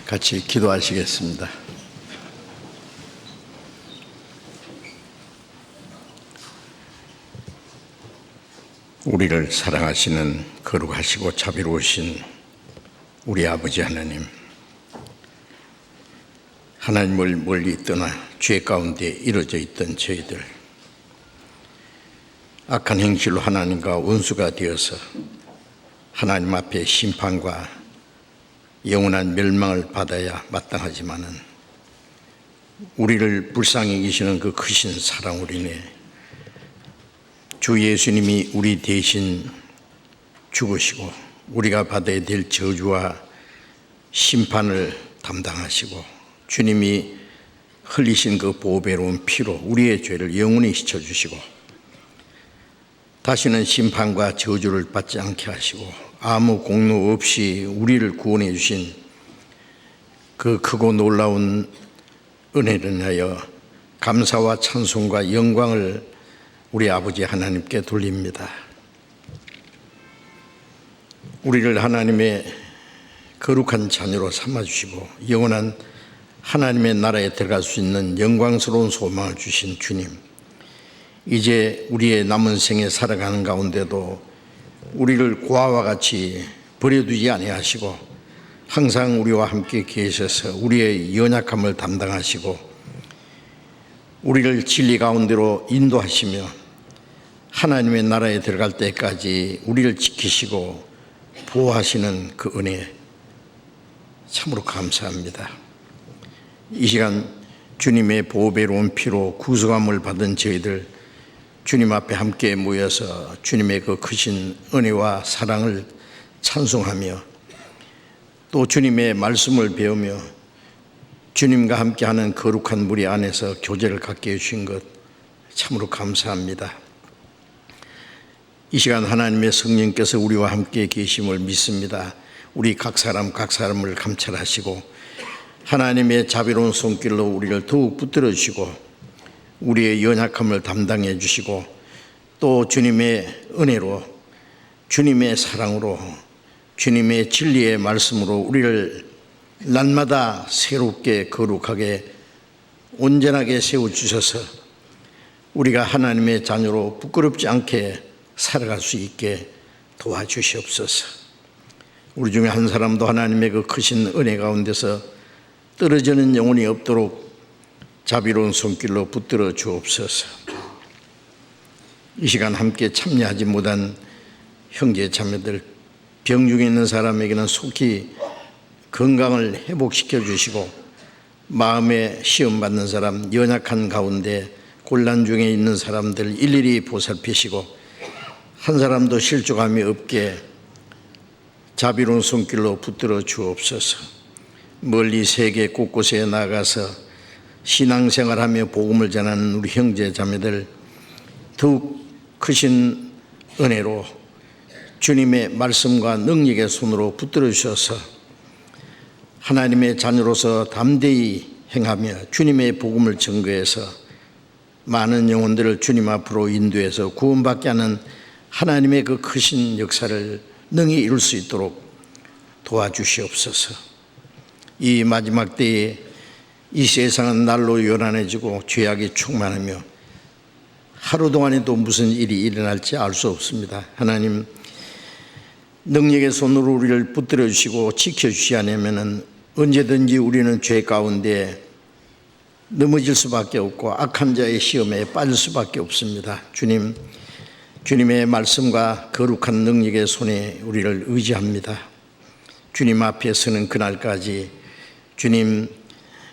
같이 기도하시겠습니다. 우리를 사랑하시는 거룩하시고 자비로우신 우리 아버지 하나님, 하나님을 멀리 떠나 죄 가운데 이루어져 있던 저희들, 악한 행실로 하나님과 원수가 되어서 하나님 앞에 심판과 영원한 멸망을 받아야 마땅하지만은 우리를 불쌍히 여기시는 그 크신 사랑 우리네 주 예수님이 우리 대신 죽으시고 우리가 받아야 될 저주와 심판을 담당하시고 주님이 흘리신 그 보배로운 피로 우리의 죄를 영원히 씻어주시고 다시는 심판과 저주를 받지 않게 하시고 아무 공로 없이 우리를 구원해 주신 그 크고 놀라운 은혜를 인하여 감사와 찬송과 영광을 우리 아버지 하나님께 돌립니다. 우리를 하나님의 거룩한 자녀로 삼아주시고 영원한 하나님의 나라에 들어갈 수 있는 영광스러운 소망을 주신 주님, 이제 우리의 남은 생에 살아가는 가운데도 우리를 고아와 같이 버려두지 아니하시고 항상 우리와 함께 계셔서 우리의 연약함을 담당하시고 우리를 진리 가운데로 인도하시며 하나님의 나라에 들어갈 때까지 우리를 지키시고 보호하시는 그 은혜 참으로 감사합니다. 이 시간 주님의 보배로운 피로 구속함을 받은 저희들 주님 앞에 함께 모여서 주님의 그 크신 은혜와 사랑을 찬송하며 또 주님의 말씀을 배우며 주님과 함께하는 거룩한 무리 안에서 교제를 갖게 해주신 것 참으로 감사합니다. 이 시간 하나님의 성령께서 우리와 함께 계심을 믿습니다. 우리 각 사람을 감찰하시고 하나님의 자비로운 손길로 우리를 더욱 붙들어 주시고 우리의 연약함을 담당해 주시고 또 주님의 은혜로 주님의 사랑으로 주님의 진리의 말씀으로 우리를 날마다 새롭게 거룩하게 온전하게 세워주셔서 우리가 하나님의 자녀로 부끄럽지 않게 살아갈 수 있게 도와주시옵소서. 우리 중에 한 사람도 하나님의 그 크신 은혜 가운데서 떨어지는 영혼이 없도록 자비로운 손길로 붙들어 주옵소서. 이 시간 함께 참여하지 못한 형제 자매들, 병 중에 있는 사람에게는 속히 건강을 회복시켜 주시고 마음에 시험 받는 사람, 연약한 가운데 곤란 중에 있는 사람들 일일이 보살피시고 한 사람도 실족함이 없게 자비로운 손길로 붙들어 주옵소서. 멀리 세계 곳곳에 나가서 신앙생활하며 복음을 전하는 우리 형제 자매들 더욱 크신 은혜로 주님의 말씀과 능력의 손으로 붙들어 주셔서 하나님의 자녀로서 담대히 행하며 주님의 복음을 증거해서 많은 영혼들을 주님 앞으로 인도해서 구원받게 하는 하나님의 그 크신 역사를 능히 이룰 수 있도록 도와주시옵소서. 이 마지막 때에 이 세상은 날로 요란해지고 죄악이 충만하며 하루 동안에도 무슨 일이 일어날지 알 수 없습니다. 하나님, 능력의 손으로 우리를 붙들어 주시고 지켜주시 않으면 언제든지 우리는 죄 가운데 넘어질 수밖에 없고 악한 자의 시험에 빠질 수밖에 없습니다. 주님, 주님의 말씀과 거룩한 능력의 손에 우리를 의지합니다. 주님 앞에 서는 그날까지 주님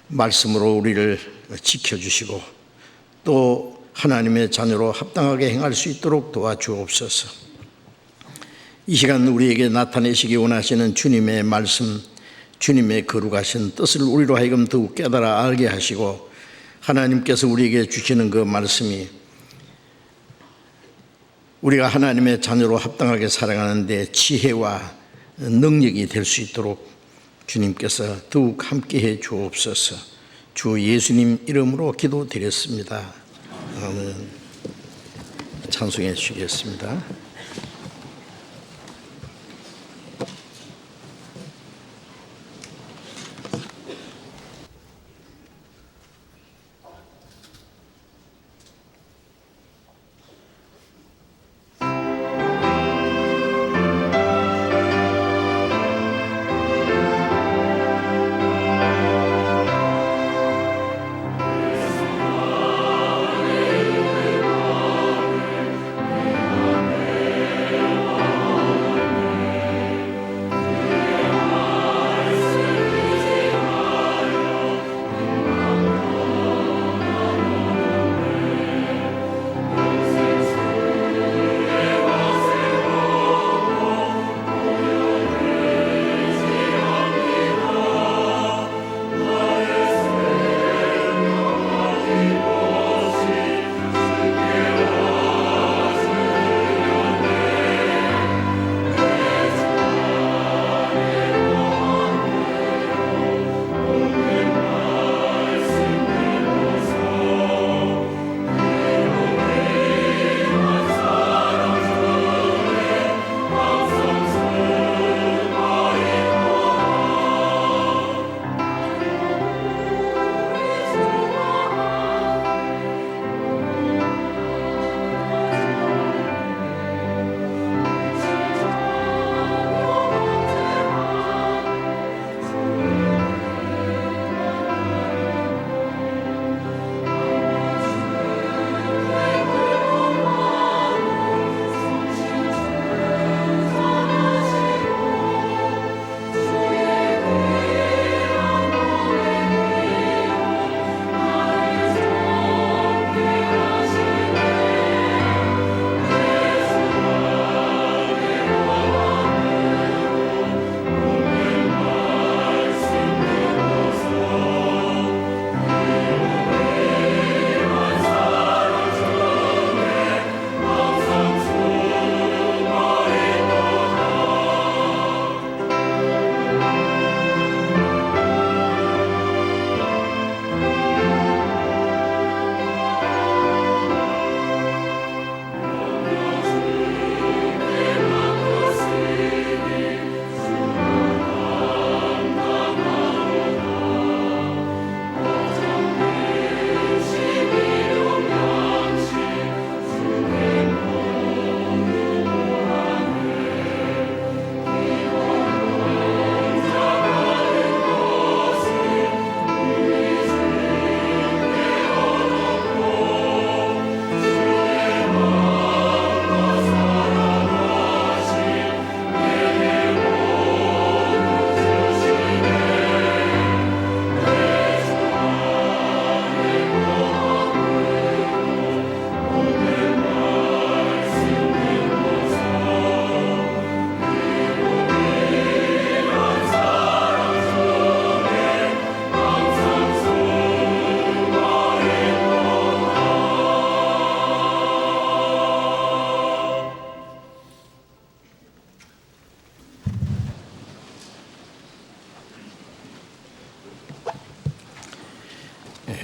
말씀으로 우리를 지켜주시고 또 하나님의 자녀로 합당하게 행할 수 있도록 도와주옵소서. 이 시간 우리에게 나타내시기 원하시는 주님의 말씀, 주님의 거룩하신 뜻을 우리로 하여금 더욱 깨달아 알게 하시고 하나님께서 우리에게 주시는 그 말씀이 우리가 하나님의 자녀로 합당하게 살아가는 데 지혜와 능력이 될 수 있도록 주님께서 더욱 함께해 주옵소서. 주 예수님 이름으로 기도드렸습니다. 아멘. 찬송해 주시겠습니다.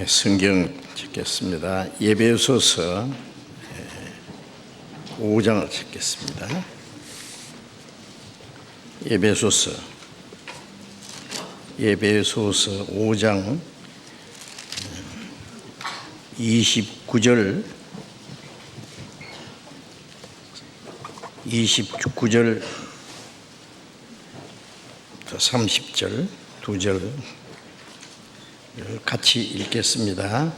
성경 찾겠습니다. 에베소서 5장을 찾겠습니다. 에베소서 5장 29절 30절 두 절 같이 읽겠습니다.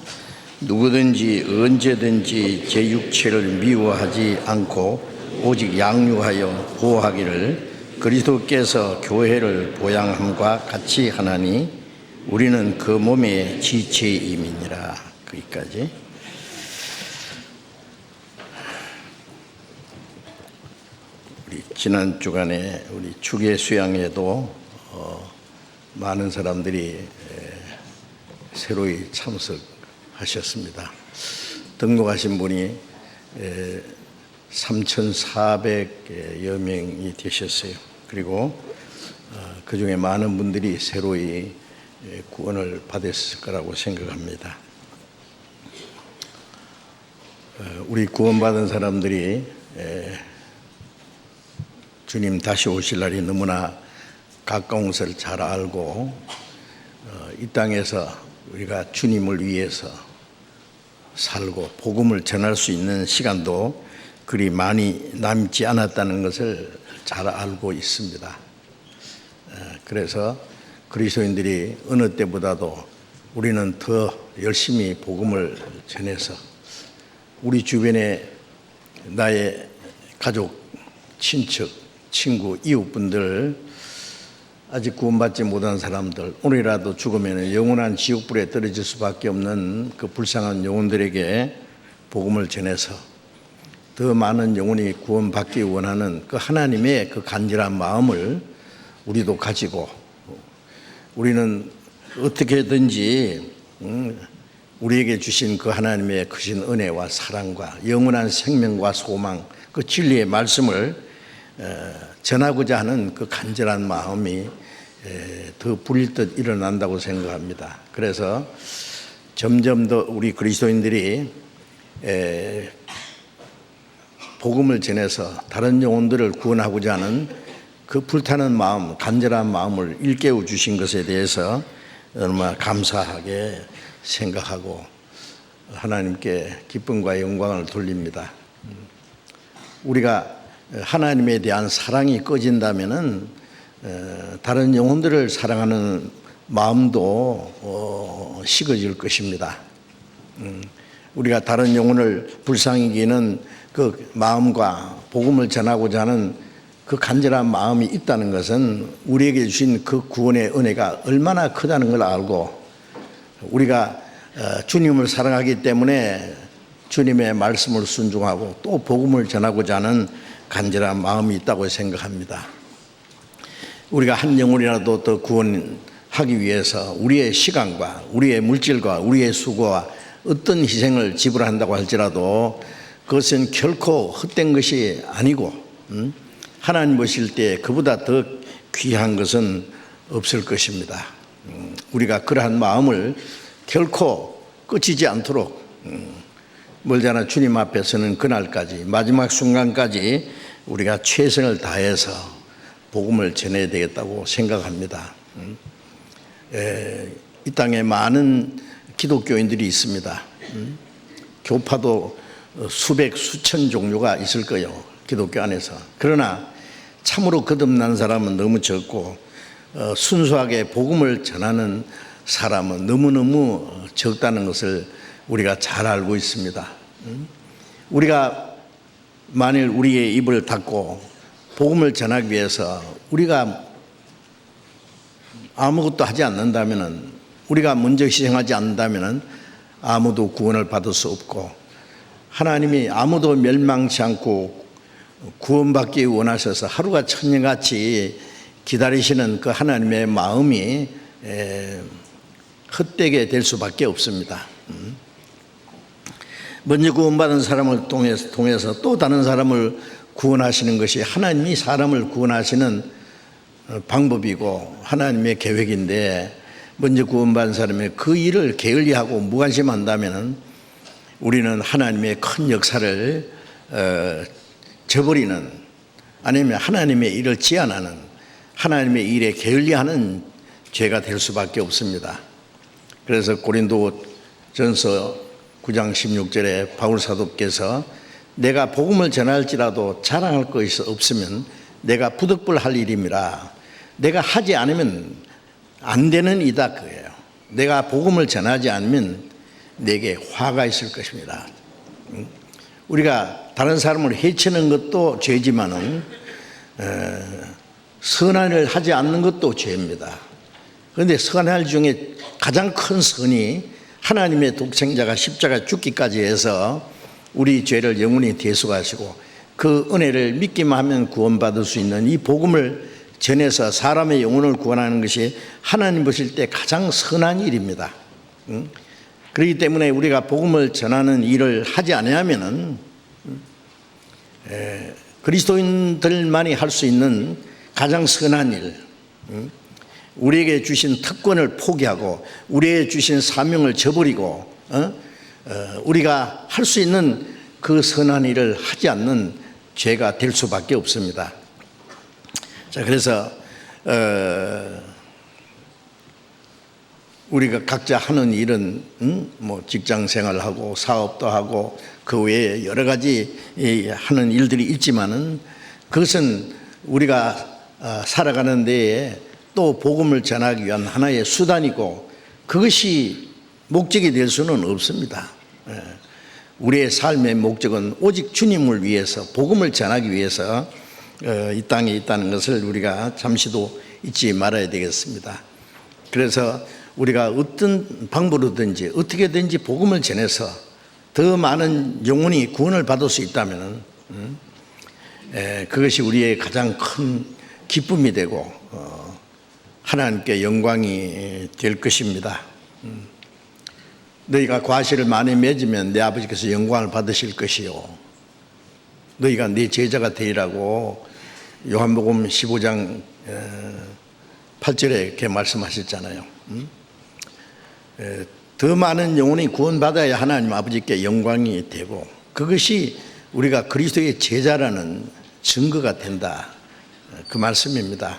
누구든지 언제든지 제 육체를 미워하지 않고 오직 양육하여 보호하기를 그리스도께서 교회를 보양함과 같이 하나니 우리는 그 몸의 지체임이니라. 거기까지. 우리 지난 주간에 우리 주계 수양에도 많은 사람들이 새로이 참석하셨습니다. 등록하신 분이 3,400여 명이 되셨어요. 그리고 그 중에 많은 분들이 새로이 구원을 받았을 거라고 생각합니다. 우리 구원받은 사람들이 주님 다시 오실 날이 너무나 가까운 것을 잘 알고 이 땅에서 우리가 주님을 위해서 살고 복음을 전할 수 있는 시간도 그리 많이 남지 않았다는 것을 잘 알고 있습니다. 그래서 그리스도인들이 어느 때보다도 우리는 더 열심히 복음을 전해서 우리 주변에 나의 가족, 친척, 친구, 이웃분들 아직 구원받지 못한 사람들, 오늘이라도 죽으면 영원한 지옥불에 떨어질 수밖에 없는 그 불쌍한 영혼들에게 복음을 전해서 더 많은 영혼이 구원받기 원하는 그 하나님의 그 간절한 마음을 우리도 가지고 우리는 어떻게든지 우리에게 주신 그 하나님의 크신 은혜와 사랑과 영원한 생명과 소망, 그 진리의 말씀을 전하고자 하는 그 간절한 마음이 더 불일듯 일어난다고 생각합니다. 그래서 점점 더 우리 그리스도인들이 복음을 전해서 다른 영혼들을 구원하고자 하는 그 불타는 마음, 간절한 마음을 일깨워 주신 것에 대해서 얼마나 감사하게 생각하고 하나님께 기쁨과 영광을 돌립니다. 우리가 하나님에 대한 사랑이 꺼진다면은 다른 영혼들을 사랑하는 마음도 식어질 것입니다. 우리가 다른 영혼을 불쌍히 여기는 그 마음과 복음을 전하고자 하는 그 간절한 마음이 있다는 것은 우리에게 주신 그 구원의 은혜가 얼마나 크다는 걸 알고 우리가 주님을 사랑하기 때문에 주님의 말씀을 순종하고 또 복음을 전하고자 하는 간절한 마음이 있다고 생각합니다. 우리가 한 영혼이라도 더 구원하기 위해서 우리의 시간과 우리의 물질과 우리의 수고와 어떤 희생을 지불한다고 할지라도 그것은 결코 헛된 것이 아니고 하나님 보실 때 그보다 더 귀한 것은 없을 것입니다. 우리가 그러한 마음을 결코 꺼지지 않도록 멀잖아 주님 앞에서는 그날까지 마지막 순간까지 우리가 최선을 다해서 복음을 전해야 되겠다고 생각합니다. 이 땅에 많은 기독교인들이 있습니다. 교파도 수백 수천 종류가 있을 거예요. 기독교 안에서. 그러나 참으로 거듭난 사람은 너무 적고 순수하게 복음을 전하는 사람은 너무너무 적다는 것을 우리가 잘 알고 있습니다. 우리가 만일 우리의 입을 닫고 복음을 전하기 위해서 우리가 아무것도 하지 않는다면, 우리가 먼저 희생하지 않는다면 아무도 구원을 받을 수 없고 하나님이 아무도 멸망치 않고 구원받기 원하셔서 하루가 천년같이 기다리시는 그 하나님의 마음이 헛되게 될 수밖에 없습니다. 먼저 구원받은 사람을 통해서 또 다른 사람을 구원하시는 것이 하나님이 사람을 구원하시는 방법이고 하나님의 계획인데 먼저 구원받은 사람이 그 일을 게을리하고 무관심한다면 우리는 하나님의 큰 역사를 저버리는, 아니면 하나님의 일을 지연하는, 하나님의 일에 게을리하는 죄가 될 수밖에 없습니다. 그래서 고린도전서 9장 16절에 바울 사도께서 내가 복음을 전할지라도 자랑할 것이 없으면 내가 부득불할 일임이라. 내가 하지 않으면 안 되는 이다 그예요. 내가 복음을 전하지 않으면 내게 화가 있을 것입니다. 우리가 다른 사람을 해치는 것도 죄지만은 선한 일을 하지 않는 것도 죄입니다. 그런데 선한 일 중에 가장 큰 선이 하나님의 독생자가 십자가 죽기까지 해서 우리 죄를 영원히 대속하시고 그 은혜를 믿기만 하면 구원받을 수 있는 이 복음을 전해서 사람의 영혼을 구원하는 것이 하나님 보실 때 가장 선한 일입니다. 그렇기 때문에 우리가 복음을 전하는 일을 하지 않으면은 그리스도인들만이 할 수 있는 가장 선한 일, 우리에게 주신 특권을 포기하고 우리에게 주신 사명을 저버리고 우리가 할 수 있는 그 선한 일을 하지 않는 죄가 될 수밖에 없습니다. 자, 그래서 우리가 각자 하는 일은 뭐 직장 생활하고 사업도 하고 그 외에 여러 가지 하는 일들이 있지만은 그것은 우리가 살아가는 데에 또 복음을 전하기 위한 하나의 수단이고 그것이 목적이 될 수는 없습니다. 우리의 삶의 목적은 오직 주님을 위해서, 복음을 전하기 위해서 이 땅에 있다는 것을 우리가 잠시도 잊지 말아야 되겠습니다. 그래서 우리가 어떤 방법으로든지 어떻게든지 복음을 전해서 더 많은 영혼이 구원을 받을 수 있다면 그것이 우리의 가장 큰 기쁨이 되고 하나님께 영광이 될 것입니다. 너희가 과실을 많이 맺으면 내 아버지께서 영광을 받으실 것이요 너희가 내 제자가 되리라고 요한복음 15장 8절에 이렇게 말씀하셨잖아요. 더 많은 영혼이 구원받아야 하나님 아버지께 영광이 되고 그것이 우리가 그리스도의 제자라는 증거가 된다, 그 말씀입니다.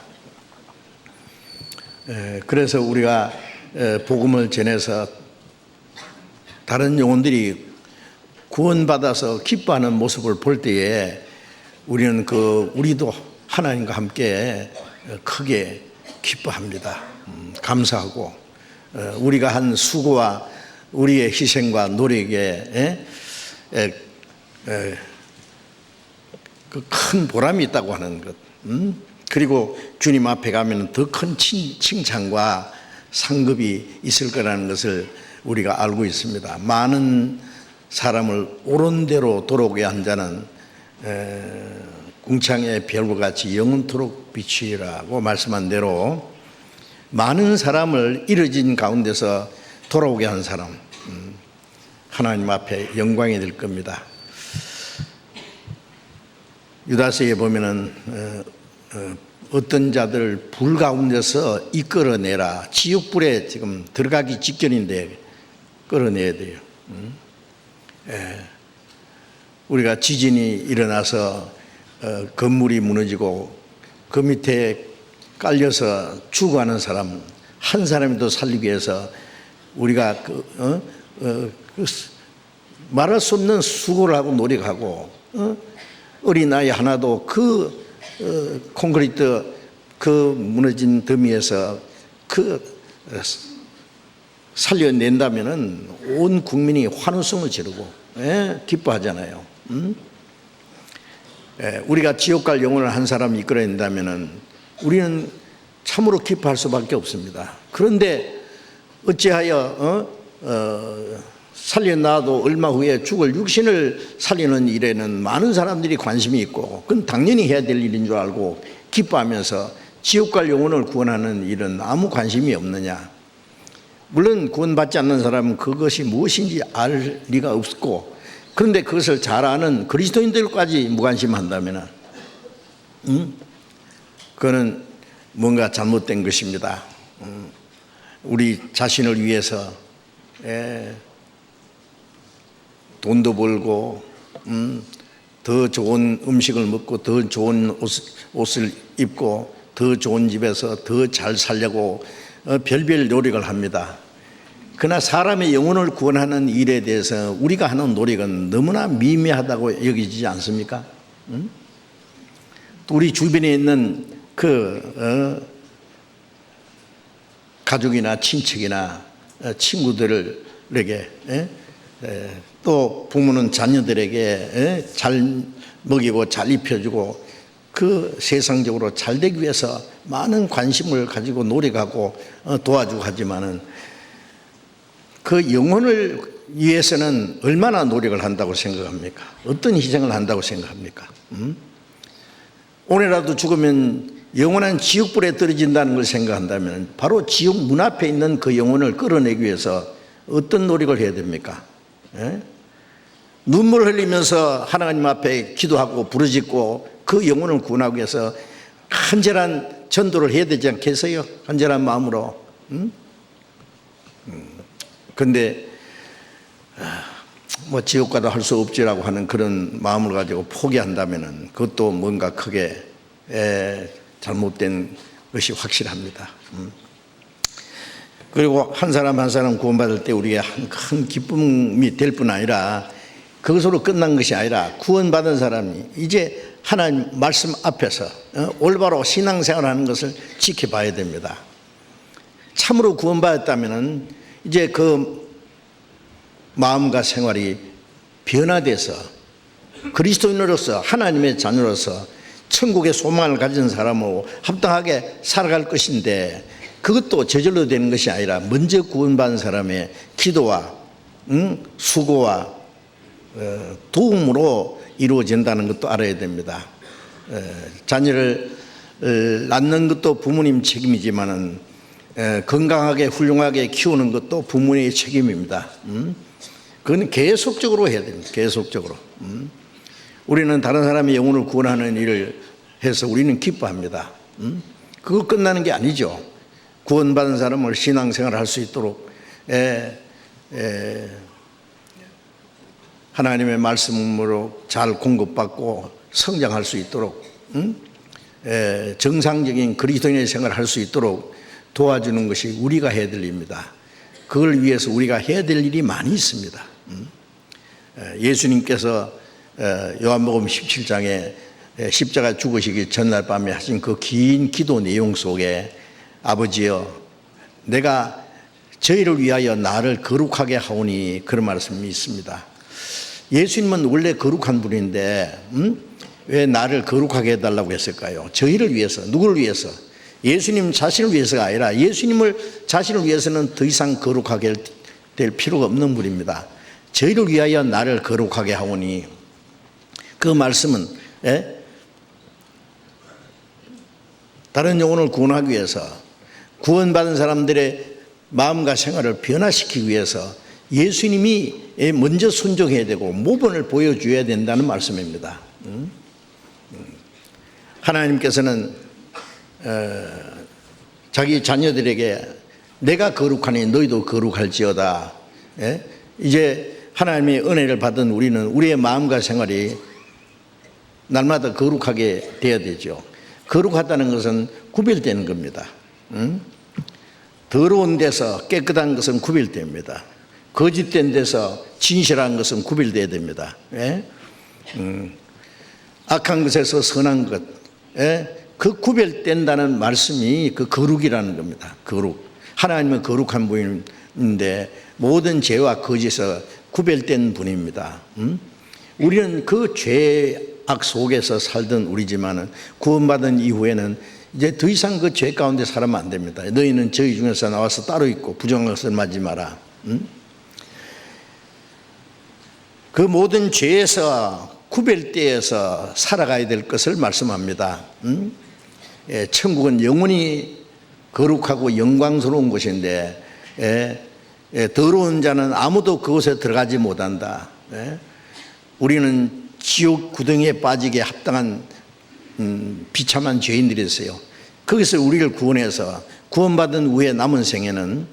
그래서 우리가 복음을 전해서 다른 영혼들이 구원받아서 기뻐하는 모습을 볼 때에 우리는 우리도 하나님과 함께 크게 기뻐합니다. 감사하고 우리가 한 수고와 우리의 희생과 노력에 그 큰 보람이 있다고 하는 것, 그리고 주님 앞에 가면 더 큰 칭찬과 상급이 있을 거라는 것을 우리가 알고 있습니다. 많은 사람을 옳은 대로 돌아오게 한 자는 궁창의 별과 같이 영원토록 비치라고 말씀한 대로 많은 사람을 이뤄진 가운데서 돌아오게 한 사람, 하나님 앞에 영광이 될 겁니다. 유다서에 보면은 어떤 자들을 불 가운데서 이끌어내라, 지옥불에 지금 들어가기 직전인데 끌어내야 돼요. 우리가 지진이 일어나서 건물이 무너지고 그 밑에 깔려서 죽어가는 사람 한 사람이라도 살리기 위해서 우리가 말할 수 없는 수고를 하고 노력하고 어린아이 하나도 콘크리트 무너진 더미에서 살려낸다면은 온 국민이 환호성을 지르고 기뻐하잖아요. 우리가 지옥 갈 영혼을 한 사람이 이끌어낸다면은 우리는 참으로 기뻐할 수밖에 없습니다. 그런데 어찌하여 살려놔도 얼마 후에 죽을 육신을 살리는 일에는 많은 사람들이 관심이 있고 그건 당연히 해야 될 일인 줄 알고 기뻐하면서 지옥 갈 영혼을 구원하는 일은 아무 관심이 없느냐? 물론 구원받지 않는 사람은 그것이 무엇인지 알 리가 없고, 그런데 그것을 잘 아는 그리스도인들까지 무관심한다면 그거는 뭔가 잘못된 것입니다. 우리 자신을 위해서 돈도 벌고 더 좋은 음식을 먹고 더 좋은 옷을 입고 더 좋은 집에서 더 잘 살려고 별별 노력을 합니다. 그러나 사람의 영혼을 구원하는 일에 대해서 우리가 하는 노력은 너무나 미미하다고 여기지 않습니까? 우리 주변에 있는 가족이나 친척이나 친구들에게 또 부모는 자녀들에게 잘 먹이고 잘 입혀주고 그 세상적으로 잘 되기 위해서 많은 관심을 가지고 노력하고 도와주고 하지만은 그 영혼을 위해서는 얼마나 노력을 한다고 생각합니까? 어떤 희생을 한다고 생각합니까? 오늘라도 죽으면 영원한 지옥불에 떨어진다는 걸 생각한다면 바로 지옥 문 앞에 있는 그 영혼을 끌어내기 위해서 어떤 노력을 해야 됩니까? 눈물 흘리면서 하나님 앞에 기도하고 부르짖고 그 영혼을 구원하기 위해서 간절한 전도를 해야 되지 않겠어요? 간절한 마음으로. 그런데 뭐 지옥 가도 할 수 없지라고 하는 그런 마음을 가지고 포기한다면 그것도 뭔가 크게 잘못된 것이 확실합니다. 그리고 한 사람 한 사람 구원받을 때 우리가 큰 기쁨이 될 뿐 아니라 그것으로 끝난 것이 아니라 구원받은 사람이 이제 하나님 말씀 앞에서 올바로 신앙생활하는 것을 지켜봐야 됩니다. 참으로 구원받았다면 이제 그 마음과 생활이 변화돼서 그리스도인으로서 하나님의 자녀로서 천국의 소망을 가진 사람으로 합당하게 살아갈 것인데 그것도 저절로 되는 것이 아니라 먼저 구원받은 사람의 기도와 수고와 도움으로 이루어진다는 것도 알아야 됩니다. 자녀를 낳는 것도 부모님 책임이지만은 건강하게 훌륭하게 키우는 것도 부모님의 책임입니다. 그건 계속적으로 해야 됩니다. 계속적으로. 우리는 다른 사람의 영혼을 구원하는 일을 해서 우리는 기뻐합니다. 그거 끝나는 게 아니죠. 구원받은 사람을 신앙생활을 할 수 있도록 하나님의 말씀으로 잘 공급받고 성장할 수 있도록 정상적인 그리스도인의 생활을 할 수 있도록 도와주는 것이 우리가 해야 될 일입니다. 그걸 위해서 우리가 해야 될 일이 많이 있습니다. 예수님께서 요한복음 17장에 십자가 죽으시기 전날 밤에 하신 그 긴 기도 내용 속에 아버지여 내가 저희를 위하여 나를 거룩하게 하오니 그런 말씀이 있습니다. 예수님은 원래 거룩한 분인데 왜 나를 거룩하게 해달라고 했을까요? 저희를 위해서. 누구를 위해서? 예수님 자신을 위해서가 아니라 예수님을 자신을 위해서는 더 이상 거룩하게 될 필요가 없는 분입니다. 저희를 위하여 나를 거룩하게 하오니 그 말씀은 다른 영혼을 구원하기 위해서 구원받은 사람들의 마음과 생활을 변화시키기 위해서 예수님이 먼저 순종해야 되고 모범을 보여줘야 된다는 말씀입니다. 하나님께서는 자기 자녀들에게 내가 거룩하니 너희도 거룩할지어다. 이제 하나님의 은혜를 받은 우리는 우리의 마음과 생활이 날마다 거룩하게 되어야 되죠. 거룩하다는 것은 구별되는 겁니다. 더러운 데서 깨끗한 것은 구별됩니다. 거짓된 데서 진실한 것은 구별되어야 됩니다. 악한 것에서 선한 것, 그 구별된다는 말씀이 그 거룩이라는 겁니다. 거룩. 하나님은 거룩한 분인데 모든 죄와 거짓에서 구별된 분입니다. 우리는 그 죄악 속에서 살던 우리지만은 구원받은 이후에는 이제 더 이상 그 죄 가운데 살면 안 됩니다. 너희는 저희 중에서 나와서 따로 있고 부정한 것을 맞지 마라. 그 모든 죄에서 구별되어서 살아가야 될 것을 말씀합니다. 천국은 영원히 거룩하고 영광스러운 곳인데 더러운 자는 아무도 그곳에 들어가지 못한다. 우리는 지옥 구덩이에 빠지게 합당한 비참한 죄인들이었어요. 거기서 우리를 구원해서 구원받은 후에 남은 생에는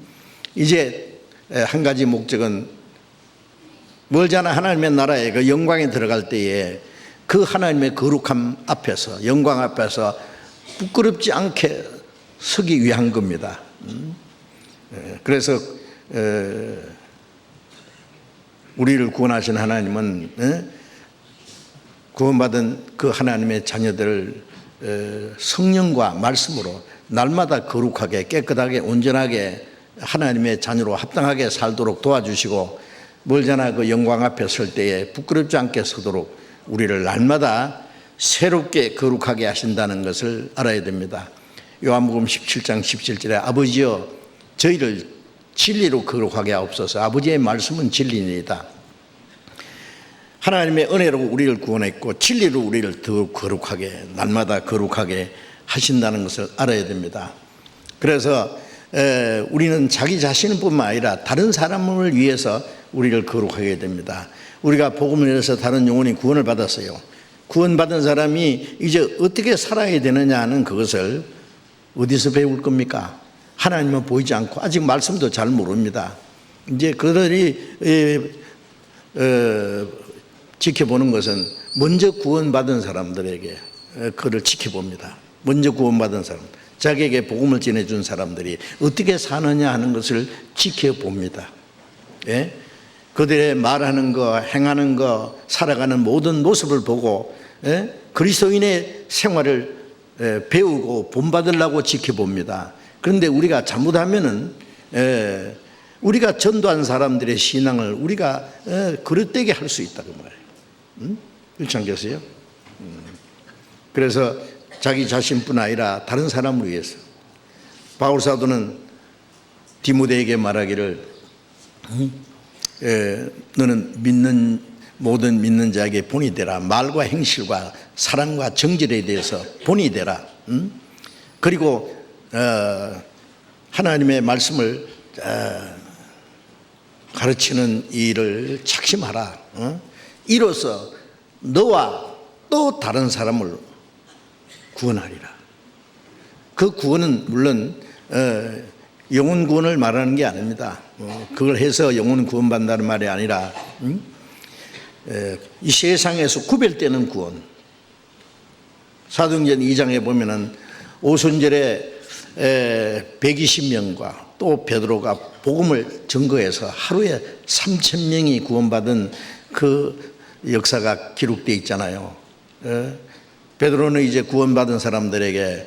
이제 한 가지 목적은 멀잖아 하나님의 나라에 그 영광에 들어갈 때에 그 하나님의 거룩함 앞에서 영광 앞에서 부끄럽지 않게 서기 위한 겁니다. 그래서 우리를 구원하신 하나님은 구원받은 그 하나님의 자녀들을 성령과 말씀으로 날마다 거룩하게 깨끗하게 온전하게 하나님의 자녀로 합당하게 살도록 도와주시고 멀잖아 그 영광 앞에 설 때에 부끄럽지 않게 서도록 우리를 날마다 새롭게 거룩하게 하신다는 것을 알아야 됩니다. 요한복음 17장 17절에 아버지여 저희를 진리로 거룩하게 하옵소서. 아버지의 말씀은 진리입니다. 하나님의 은혜로 우리를 구원했고 진리로 우리를 더 거룩하게 날마다 거룩하게 하신다는 것을 알아야 됩니다. 그래서 우리는 자기 자신뿐만 아니라 다른 사람을 위해서 우리를 거룩하게 됩니다. 우리가 복음을 위해서 다른 영혼이 구원을 받았어요. 구원받은 사람이 이제 어떻게 살아야 되느냐 하는 그것을 어디서 배울 겁니까? 하나님은 보이지 않고 아직 말씀도 잘 모릅니다. 이제 그들이 지켜보는 것은 먼저 구원받은 사람들에게 그를 지켜봅니다. 먼저 구원받은 사람, 자기에게 복음을 전해준 사람들이 어떻게 사느냐 하는 것을 지켜봅니다. 예? 그들의 말하는 거, 행하는 거, 살아가는 모든 모습을 보고 그리스도인의 생활을 배우고 본받으려고 지켜봅니다. 그런데 우리가 잘못하면은 우리가 전도한 사람들의 신앙을 우리가 그릇되게 할 수 있다고 말해요. 그렇지 않겠어요? 그래서 자기 자신뿐 아니라 다른 사람을 위해서 바울 사도는 디모데에게 말하기를 너는 모든 믿는 자에게 본이 되라. 말과 행실과 사랑과 정절에 대해서 본이 되라. 그리고 하나님의 말씀을 가르치는 일을 착심하라. 이로써 너와 또 다른 사람을 구원하리라. 그 구원은 물론 영혼 구원을 말하는 게 아닙니다. 그걸 해서 영혼 구원받는다는 말이 아니라 이 세상에서 구별되는 구원. 사도행전 2장에 보면은 오순절에 120명과 또 베드로가 복음을 증거해서 하루에 3,000명이 구원받은 그 역사가 기록되어 있잖아요. 베드로는 이제 구원받은 사람들에게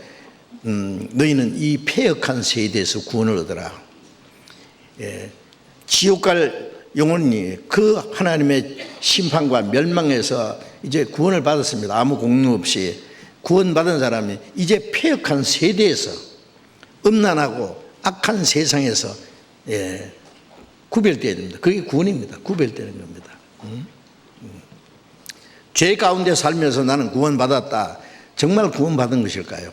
너희는 이 패역한 세대에서 구원을 얻어라. 지옥 갈 영혼이 그 하나님의 심판과 멸망에서 이제 구원을 받았습니다. 아무 공로 없이 구원받은 사람이 이제 패역한 세대에서 음란하고 악한 세상에서 구별되어야 됩니다. 그게 구원입니다. 구별되는 겁니다. 죄 가운데 살면서 나는 구원받았다. 정말 구원받은 것일까요?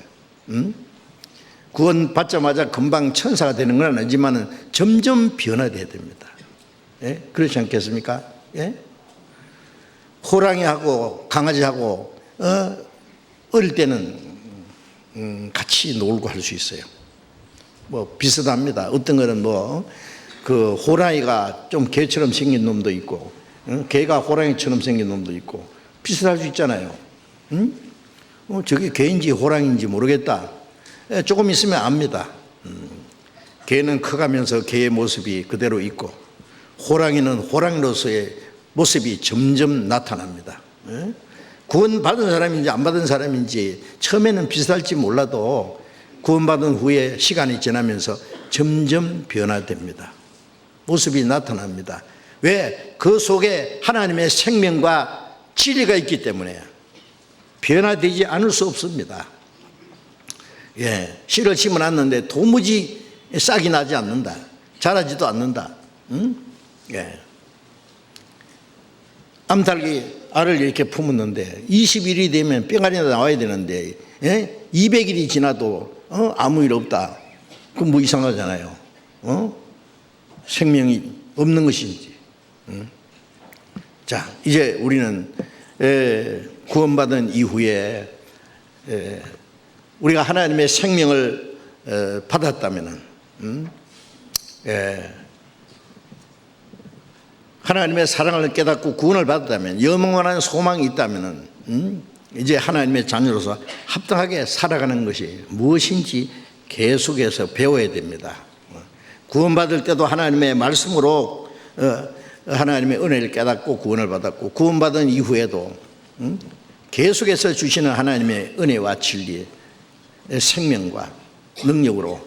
구원받자마자 금방 천사가 되는 건 아니지만 점점 변화되어야 됩니다. 예? 그렇지 않겠습니까? 예? 호랑이하고 강아지하고 어릴 때는 같이 놀고 할 수 있어요. 뭐 비슷합니다. 어떤 거는 그 호랑이가 좀 개처럼 생긴 놈도 있고 개가 호랑이처럼 생긴 놈도 있고 비슷할 수 있잖아요. 저게 개인지 호랑이인지 모르겠다. 조금 있으면 압니다. 개는 커가면서 개의 모습이 그대로 있고 호랑이는 호랑이로서의 모습이 점점 나타납니다. 구원받은 사람인지 안 받은 사람인지 처음에는 비슷할지 몰라도 구원받은 후에 시간이 지나면서 점점 변화됩니다. 모습이 나타납니다. 왜? 그 속에 하나님의 생명과 진리가 있기 때문에 변화되지 않을 수 없습니다. 씨를 심어놨는데 도무지 싹이 나지 않는다. 자라지도 않는다. 암탉이 알을 이렇게 품었는데 20일이 되면 뿅알이 나와야 되는데 200일이 지나도 아무 일 없다. 그럼 뭐 이상하잖아요. 생명이 없는 것인지. 자, 이제 우리는 구원받은 이후에 우리가 하나님의 생명을 받았다면 하나님의 사랑을 깨닫고 구원을 받았다면, 영원한 소망이 있다면 이제 하나님의 자녀로서 합당하게 살아가는 것이 무엇인지 계속해서 배워야 됩니다. 구원받을 때도 하나님의 말씀으로 하나님의 은혜를 깨닫고 구원을 받았고, 구원받은 이후에도 계속해서 주시는 하나님의 은혜와 진리의 생명과 능력으로,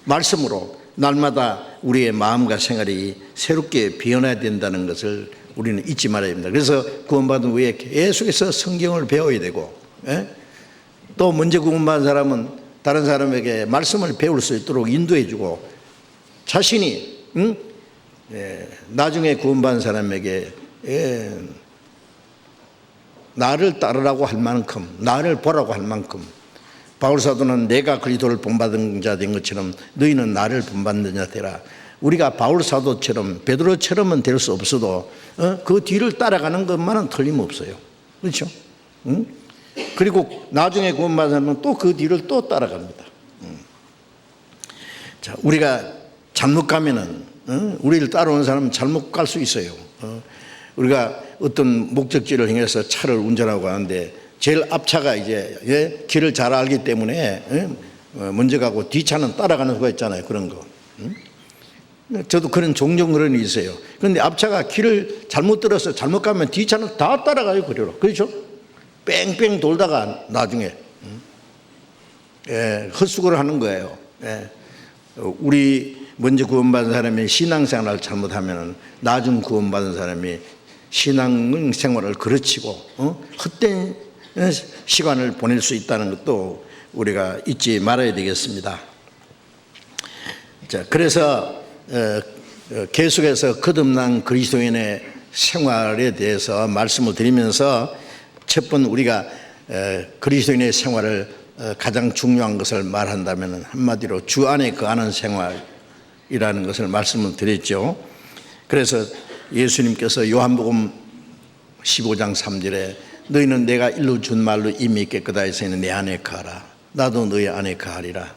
말씀으로 날마다 우리의 마음과 생활이 새롭게 변해야 된다는 것을 우리는 잊지 말아야 됩니다. 그래서 구원받은 후에 계속해서 성경을 배워야 되고, 또 먼저 구원받은 사람은 다른 사람에게 말씀을 배울 수 있도록 인도해 주고, 자신이 나중에 구원받은 사람에게 나를 따르라고 할 만큼, 나를 보라고 할 만큼, 바울사도는 내가 그리스도를 본받은 자 된 것처럼 너희는 나를 본받는 자 되라. 우리가 바울사도처럼 베드로처럼은 될 수 없어도 그 뒤를 따라가는 것만은 틀림없어요. 그렇죠? 그리고 나중에 구원받은 사람은 또 그 뒤를 또 따라갑니다. 자, 우리가 잘못 가면은 우리를 따라오는 사람은 잘못 갈 수 있어요. 우리가 어떤 목적지를 향해서 차를 운전하고 하는데 제일 앞차가 이제 길을 잘 알기 때문에 먼저 가고 뒤차는 따라가는 수가 있잖아요. 그런 거. 저도 종종 그런 일이 있어요. 그런데 앞차가 길을 잘못 들어서 잘못 가면 뒤차는 다 따라가요. 그대로. 그렇죠? 뺑뺑 돌다가 나중에 헛수고를 하는 거예요. 우리 먼저 구원받은 사람이 신앙생활을 잘못하면 나중 구원받은 사람이 신앙생활을 그르치고 헛된 시간을 보낼 수 있다는 것도 우리가 잊지 말아야 되겠습니다. 자, 그래서 계속해서 거듭난 그리스도인의 생활에 대해서 말씀을 드리면서 첫 번 우리가 그리스도인의 생활을 가장 중요한 것을 말한다면 한마디로 주 안에 거하는 생활이라는 것을 말씀을 드렸죠. 그래서 예수님께서 요한복음 15장 3절에 너희는 내가 일러 준 말로 이미 깨끗하 있으니 내 안에 거하라. 나도 너희 안에 거하리라.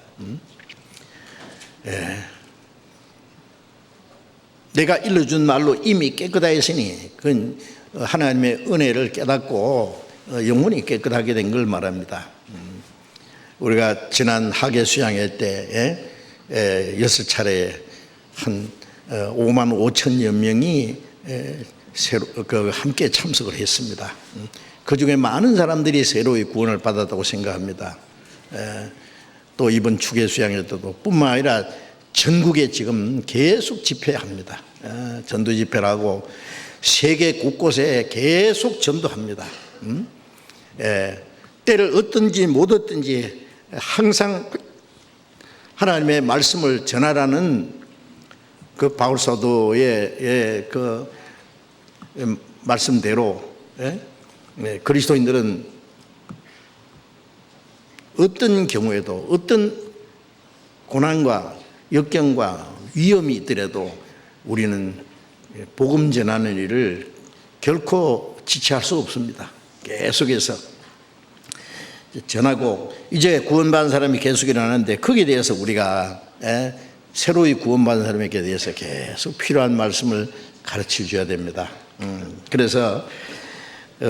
내가 일러준 말로 이미 깨끗하 있으니 그건 하나님의 은혜를 깨닫고 영혼이 깨끗하게 된 걸 말합니다. 우리가 지난 학예 수양회 때 6차례 한 5만 5천여 명이 함께 참석을 했습니다. 그 중에 많은 사람들이 새로이 구원을 받았다고 생각합니다. 또 이번 축예 수양회 때도 뿐만 아니라 전국에 지금 계속 집회합니다. 전도 집회를 하고 세계 곳곳에 계속 전도합니다. 때를 얻든지 못 얻든지 항상 하나님의 말씀을 전하라는 그 바울사도의 그 말씀대로 그리스도인들은 어떤 경우에도 어떤 고난과 역경과 위험이 있더라도 우리는 복음 전하는 일을 결코 지체할 수 없습니다. 계속해서 전하고, 이제 구원받은 사람이 계속 일어나는데 거기에 대해서 우리가 새로이 구원받은 사람에게 대해서 계속 필요한 말씀을 가르쳐 줘야 됩니다. 그래서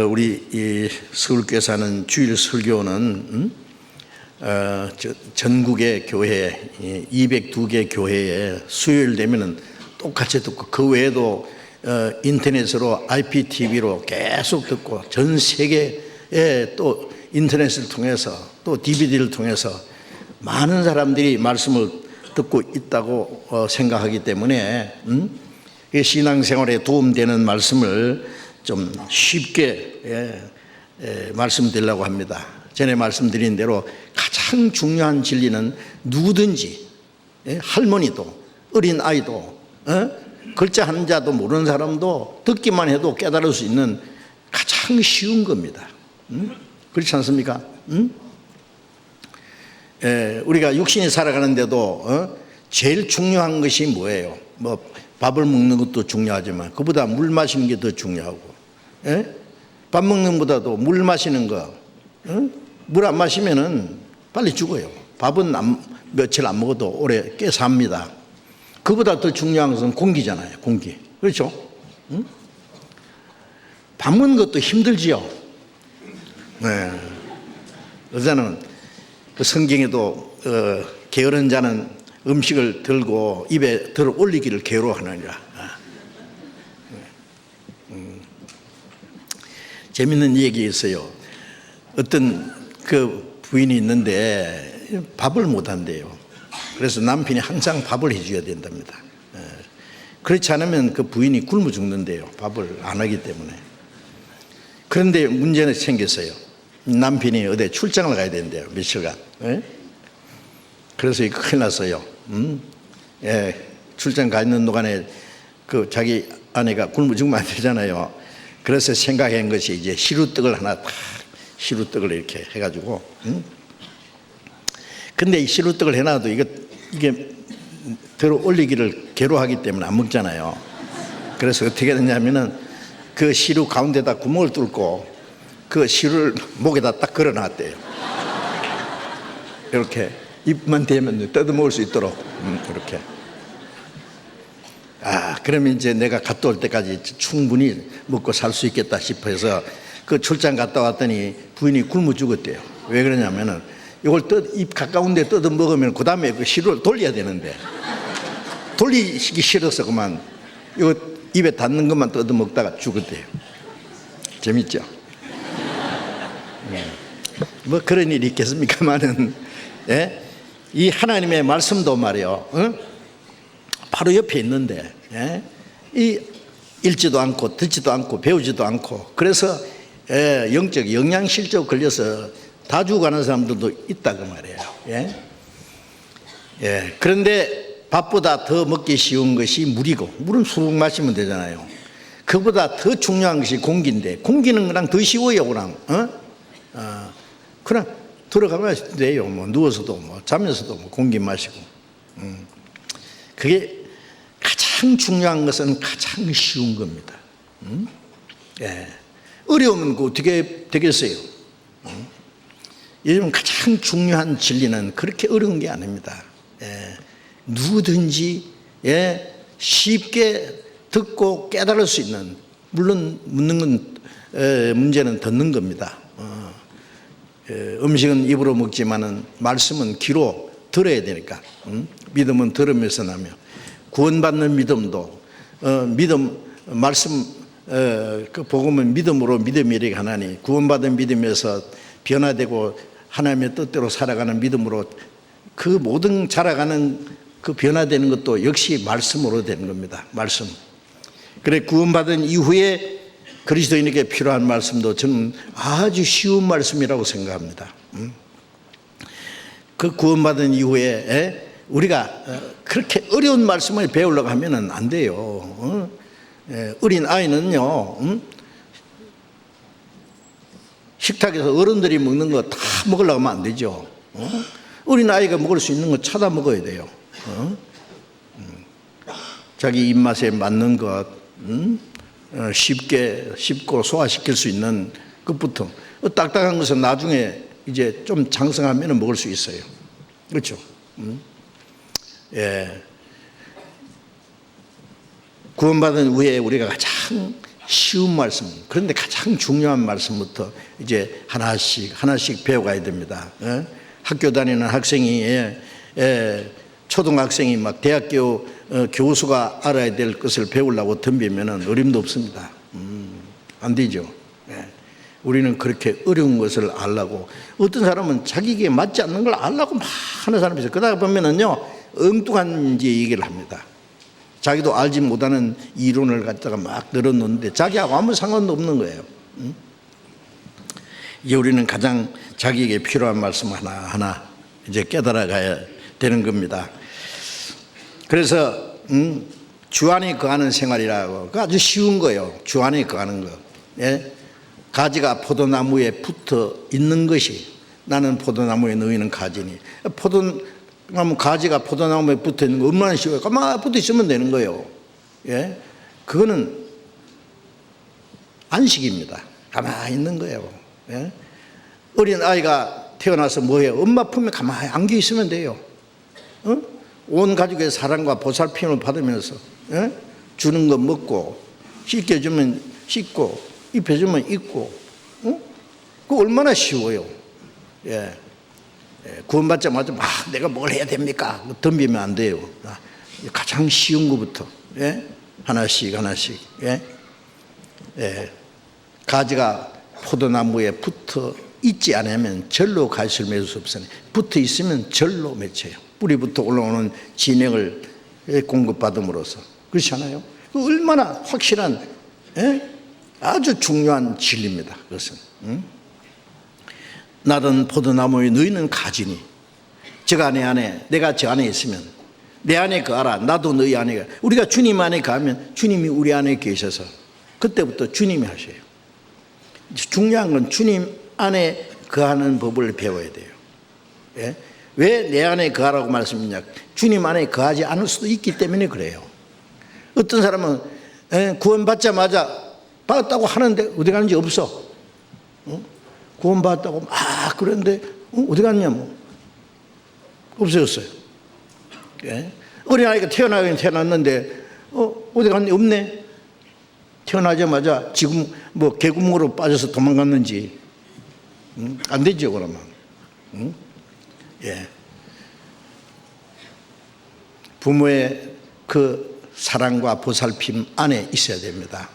우리 이 서울교회에서 하는 주일 설교는 전국의 교회 202개 교회에 수요일 되면은 똑같이 듣고, 그 외에도 인터넷으로 IPTV로 계속 듣고, 전 세계에 또 인터넷을 통해서 또 DVD를 통해서 많은 사람들이 말씀을 듣고 있다고 생각하기 때문에 신앙생활에 도움되는 말씀을 좀 쉽게 말씀드리려고 합니다. 전에 말씀드린 대로 가장 중요한 진리는 누구든지, 할머니도 어린 아이도 글자 한 자도 모르는 사람도 듣기만 해도 깨달을 수 있는 가장 쉬운 겁니다. 그렇지 않습니까? 우리가 육신이 살아가는데도 제일 중요한 것이 뭐예요? 뭐 밥을 먹는 것도 중요하지만 그보다 물 마시는 게 더 중요하고, 밥 먹는 것보다도 물 마시는 거, 물 안 마시면은 빨리 죽어요. 밥은 며칠 안 먹어도 오래 꽤 삽니다. 그보다 더 중요한 것은 공기잖아요. 공기. 그렇죠? 응? 밥 먹는 것도 힘들지요. 네. 의사는 그 성경에도 게으른 자는 음식을 들고 입에 들어 올리기를 괴로워하느니라. 재밌는 얘기 있어요. 어떤 그 부인이 있는데 밥을 못 한대요. 그래서 남편이 항상 밥을 해줘야 된답니다. 그렇지 않으면 그 부인이 굶어 죽는데요. 밥을 안 하기 때문에. 그런데 문제는 생겼어요. 남편이 어디 출장을 가야 된대요. 며칠간. 그래서 큰일 났어요. 출장 가 있는 동안에 그 자기 아내가 굶어 죽으면 안 되잖아요. 그래서 생각한 것이 이제 시루떡을 하나 딱 시루떡을 이렇게 해가지고. 근데 이 시루떡을 해놔도 이게 들어 올리기를 괴로워하기 때문에 안 먹잖아요. 그래서 어떻게 됐냐면은 그 시루 가운데다 구멍을 뚫고 그 시루를 목에다 딱 걸어놨대요. 이렇게 입만 대면 뜯어먹을 수 있도록 이렇게. 그러면 이제 내가 갔다 올 때까지 충분히 먹고 살 수 있겠다 싶어서 그 출장 갔다 왔더니 부인이 굶어 죽었대요. 왜 그러냐면은 이걸 입 가까운 데 뜯어 먹으면 그 다음에 그 시루를 돌려야 되는데 돌리기 싫어서 그만 이거 입에 닿는 것만 뜯어 먹다가 죽었대요. 재밌죠? 뭐 그런 일이 있겠습니까만은, 이 하나님의 말씀도 말이요, 바로 옆에 있는데, 이 읽지도 않고 듣지도 않고 배우지도 않고 그래서 영적 영양실조 걸려서 다 죽어가는 사람들도 있다고 말이에요. 그런데 밥보다 더 먹기 쉬운 것이 물이고, 물은 수국 마시면 되잖아요. 그보다 더 중요한 것이 공기인데, 공기는 그냥 더 쉬워요. 그냥 들어가면 돼요. 뭐 누워서도 뭐 자면서도 뭐 공기 마시고. 그게 가장 중요한 것은 가장 쉬운 겁니다. 어려우면 어떻게 되겠어요? 요즘 가장 중요한 진리는 그렇게 어려운 게 아닙니다. 누구든지 쉽게 듣고 깨달을 수 있는, 물론 묻는 건 문제는 듣는 겁니다. 음식은 입으로 먹지만은 말씀은 귀로 들어야 되니까. 믿음은 들으면서 나며, 구원받는 믿음도 믿음 말씀 그 복음은 믿음으로 믿음이라 하나니, 구원받은 믿음에서 변화되고 하나님의 뜻대로 살아가는 믿음으로 그 모든 자라가는 그 변화되는 것도 역시 말씀으로 되는 겁니다. 말씀. 그래, 구원받은 이후에 그리스도인에게 필요한 말씀도 저는 아주 쉬운 말씀이라고 생각합니다. 그 구원받은 이후에 우리가 그렇게 어려운 말씀을 배우려고 하면 안 돼요. 어린 아이는요, 식탁에서 어른들이 먹는 거 다 먹으려고 하면 안 되죠. 어린 아이가 먹을 수 있는 거 찾아 먹어야 돼요. 자기 입맛에 맞는 것, 쉽고 소화시킬 수 있는 것부터. 딱딱한 것은 나중에 이제 좀 장성하면 먹을 수 있어요. 그렇죠? 구원받은 후에 우리가 가장 쉬운 말씀, 그런데 가장 중요한 말씀부터 이제 하나씩 배워가야 됩니다. 학교 다니는 학생이, 초등학생이 막 대학교 교수가 알아야 될 것을 배우려고 덤비면 어림도 없습니다. 안 되죠. 우리는 그렇게 어려운 것을 알라고, 어떤 사람은 자기에게 맞지 않는 걸 알라고 막 하는 사람이 있어요. 그러다 보면은요, 엉뚱한 얘기를 합니다. 자기도 알지 못하는 이론을 갖다가 막 늘어놓는데 자기하고 아무 상관도 없는 거예요. 이제 우리는 가장 자기에게 필요한 말씀 하나하나 이제 깨달아가야 되는 겁니다. 그래서 주 안에 거하는 생활이라고, 그 아주 쉬운 거예요. 주 안에 거하는 거. 가지가 포도나무에 붙어 있는 것이, 나는 포도나무에 너희는 가지니. 포도나무 가지가 포도나무에 붙어 있는 거 얼마나 쉬워요. 가만히 붙어 있으면 되는 거예요. 그거는 안식입니다. 가만히 있는 거예요. 어린 아이가 태어나서 뭐해요? 엄마 품에 가만히 안겨 있으면 돼요. 온 가족의 사랑과 보살핌을 받으면서 주는 거 먹고 씻겨주면 씻고 입혀주면 입고 그 얼마나 쉬워요. 구원받자마자 막 내가 뭘 해야 됩니까? 덤비면 안 돼요. 가장 쉬운 것부터 하나씩 하나씩. 가지가 포도나무에 붙어 있지 않으면 절로 가시를 맺을 수 없으니 붙어 있으면 절로 맺혀요. 뿌리부터 올라오는 진액을 공급받음으로써. 그렇지 않아요? 얼마나 확실한 아주 중요한 진리입니다. 그것은 나는 포도나무에 너희는 가지니 저가 내 안에 내가 저 안에 있으면 내 안에 거하라 나도 너희 안에 가. 우리가 주님 안에 가면 주님이 우리 안에 계셔서 그때부터 주님이 하셔요. 중요한 건 주님 안에 거하는 법을 배워야 돼요. 왜 내 안에 거하라고 말씀했냐? 주님 안에 거하지 않을 수도 있기 때문에 그래요. 어떤 사람은 구원받자마자 받았다고 하는데 어디 가는지 없어. 구원받았다고 막 그런데 어디 갔냐 뭐 없어졌어요. 어린아이가 태어나긴 태어났는데 어디 갔니 없네. 태어나자마자 지금 뭐 개구멍으로 빠져서 도망갔는지 안 되죠 그러면. 부모의 그 사랑과 보살핌 안에 있어야 됩니다.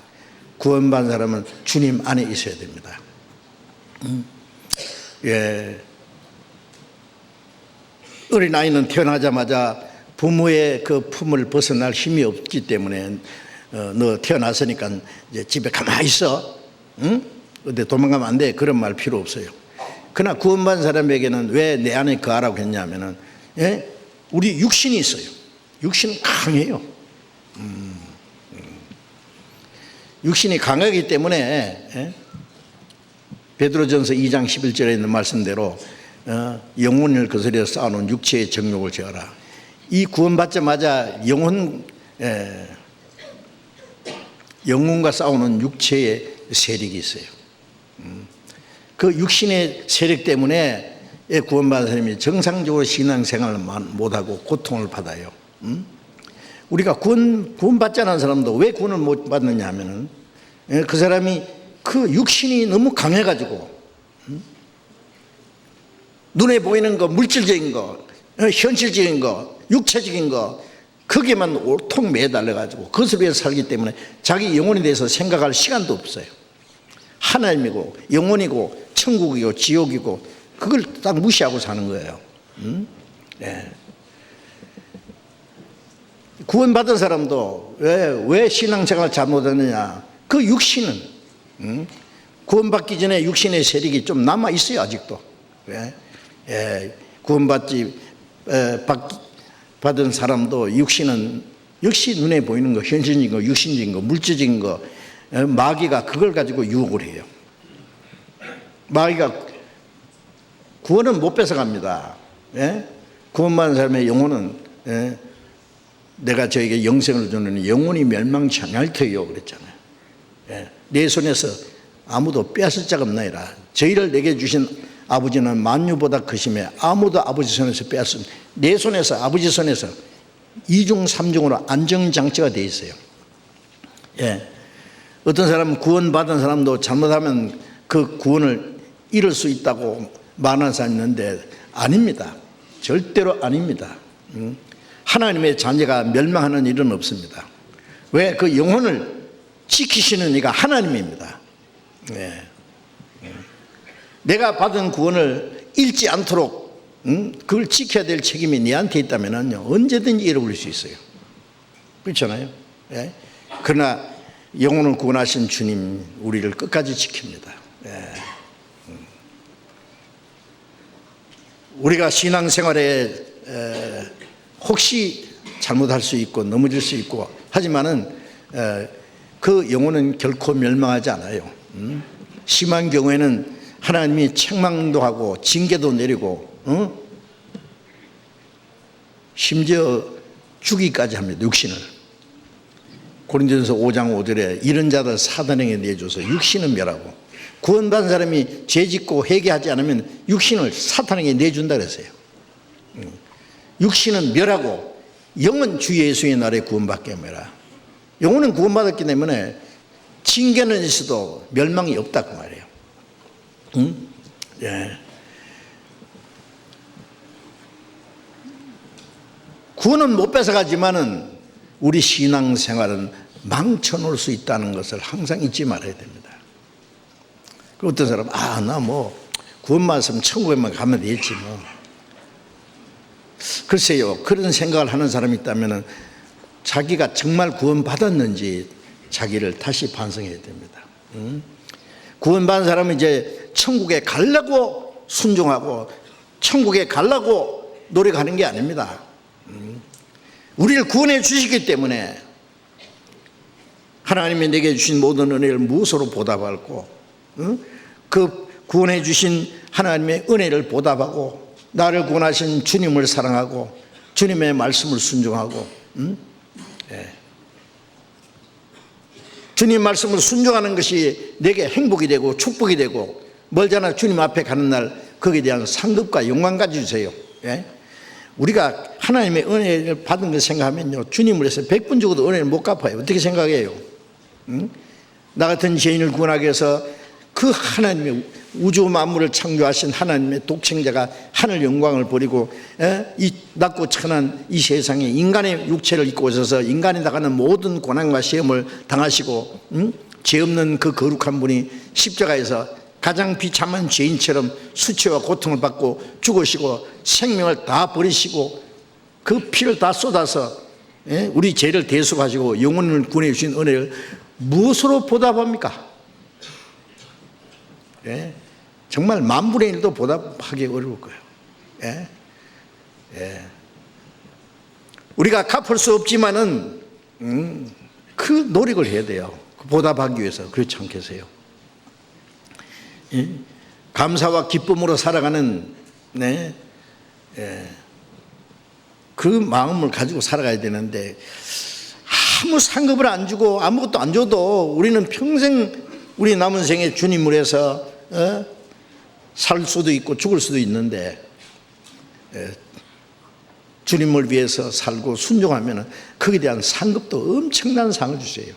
구원받은 사람은 주님 안에 있어야 됩니다. 어린아이는 태어나자마자 부모의 그 품을 벗어날 힘이 없기 때문에 너 태어났으니까 이제 집에 가만히 있어. 어디 도망가면 안 돼. 그런 말 필요 없어요. 그러나 구원받은 사람에게는 왜 내 안에 거하라고 했냐면은 우리 육신이 있어요. 육신은 강해요. 육신이 강하기 때문에 베드로전서 2장 11절에 있는 말씀대로 영혼을 거스려 쌓아놓은 육체의 정욕을 제어하라. 이 구원받자마자 영혼과 싸우는 육체의 세력이 있어요. 그 육신의 세력 때문에 구원받은 사람이 정상적으로 신앙생활을 못하고 고통을 받아요. 우리가 구원받지 않은 사람도 왜 구원을 못 받느냐 하면은 그 사람이 그 육신이 너무 강해가지고 눈에 보이는 거, 물질적인 거, 현실적인 거, 육체적인 거 거기에만 올통 매달려가지고 그것을 위해서 살기 때문에 자기 영혼에 대해서 생각할 시간도 없어요. 하나님이고 영혼이고 천국이고 지옥이고 그걸 딱 무시하고 사는 거예요. 구원받은 사람도 왜 신앙생활을 잘못하느냐? 그 육신은 구원받기 전에 육신의 세력이 좀 남아 있어요 아직도. 받은 사람도 육신은 역시 눈에 보이는 거, 현실적인 거, 육신적인 거, 물질적인 거, 마귀가 그걸 가지고 유혹을 해요. 마귀가 구원은 못 뺏어갑니다. 구원받은 사람의 영혼은 내가 저에게 영생을 주는 영혼이 멸망치 않을 터이요 그랬잖아요. 내 손에서 아무도 빼앗을 자가 없나이다. 저희를 내게 주신 아버지는 만유보다 크심에 아무도 아버지 손에서 빼앗음. 내 손에서 아버지 손에서 2중 3중으로 안정장치가 되어 있어요. 어떤 사람은 구원받은 사람도 잘못하면 그 구원을 잃을 수 있다고 말하는 사람이 있는데 아닙니다. 절대로 아닙니다. 하나님의 자녀가 멸망하는 일은 없습니다. 왜? 그 영혼을 지키시는 이가 하나님입니다. 내가 받은 구원을 잃지 않도록 그걸 지켜야 될 책임이 네한테 있다면 언제든지 잃어버릴 수 있어요. 그렇잖아요. 그러나 영혼을 구원하신 주님 우리를 끝까지 지킵니다. 우리가 신앙생활에 혹시 잘못할 수 있고 넘어질 수 있고 하지만은 그 영혼은 결코 멸망하지 않아요. 심한 경우에는 하나님이 책망도 하고 징계도 내리고 심지어 죽이기까지 합니다. 육신을. 고린도전서 5장 5절에 이런 자들 사단에게 내줘서 육신은 멸하고 구원받은 사람이 죄짓고 회개하지 않으면 육신을 사탄에게 내준다 그랬어요. 육신은 멸하고 영은 주 예수의 날에 구원받게 하매라. 영혼은 구원받았기 때문에 징계는 있어도 멸망이 없다 그 말이에요. 응? 예. 구원은 못 뺏어가지만은 우리 신앙생활은 망쳐놓을 수 있다는 것을 항상 잊지 말아야 됩니다. 어떤 사람은 나 뭐 구원만 했으면 천국에만 가면 되겠지 뭐. 글쎄요, 그런 생각을 하는 사람이 있다면 자기가 정말 구원받았는지 자기를 다시 반성해야 됩니다. 구원받은 사람은 이제 천국에 가려고 순종하고 천국에 가려고 노력하는 게 아닙니다. 우리를 구원해 주시기 때문에 하나님이 내게 주신 모든 은혜를 무엇으로 보답할고, 그 구원해 주신 하나님의 은혜를 보답하고 나를 구원하신 주님을 사랑하고 주님의 말씀을 순종하고, 주님 말씀을 순종하는 것이 내게 행복이 되고 축복이 되고, 멀잖아 주님 앞에 가는 날 거기에 대한 상급과 영광 가져주세요. 우리가 하나님의 은혜를 받은 걸 생각하면요, 주님을 위해서 100번 죽어도 은혜를 못 갚아요. 어떻게 생각해요? 나 같은 죄인을 구원하기 위해서 그 하나님의 우주 만물을 창조하신 하나님의 독생자가 하늘 영광을 버리고 이 낮고 천한 이 세상에 인간의 육체를 입고 오셔서 인간이 당하는 모든 고난과 시험을 당하시고, 죄 없는 그 거룩한 분이 십자가에서 가장 비참한 죄인처럼 수치와 고통을 받고 죽으시고 생명을 다 버리시고 그 피를 다 쏟아서 우리 죄를 대속하시고 영혼을 구원해 주신 은혜를 무엇으로 보답합니까? 정말 만분의 일도 보답하기 어려울 거예요. 우리가 갚을 수 없지만은 그 노력을 해야 돼요. 보답하기 위해서. 그렇지 않겠어요? 감사와 기쁨으로 살아가는 그 마음을 가지고 살아가야 되는데, 아무 상급을 안 주고 아무것도 안 줘도 우리는 평생 우리 남은 생에 주님을 위해서 살 수도 있고 죽을 수도 있는데, 주님을 위해서 살고 순종하면 거기에 대한 상급도 엄청난 상을 주세요.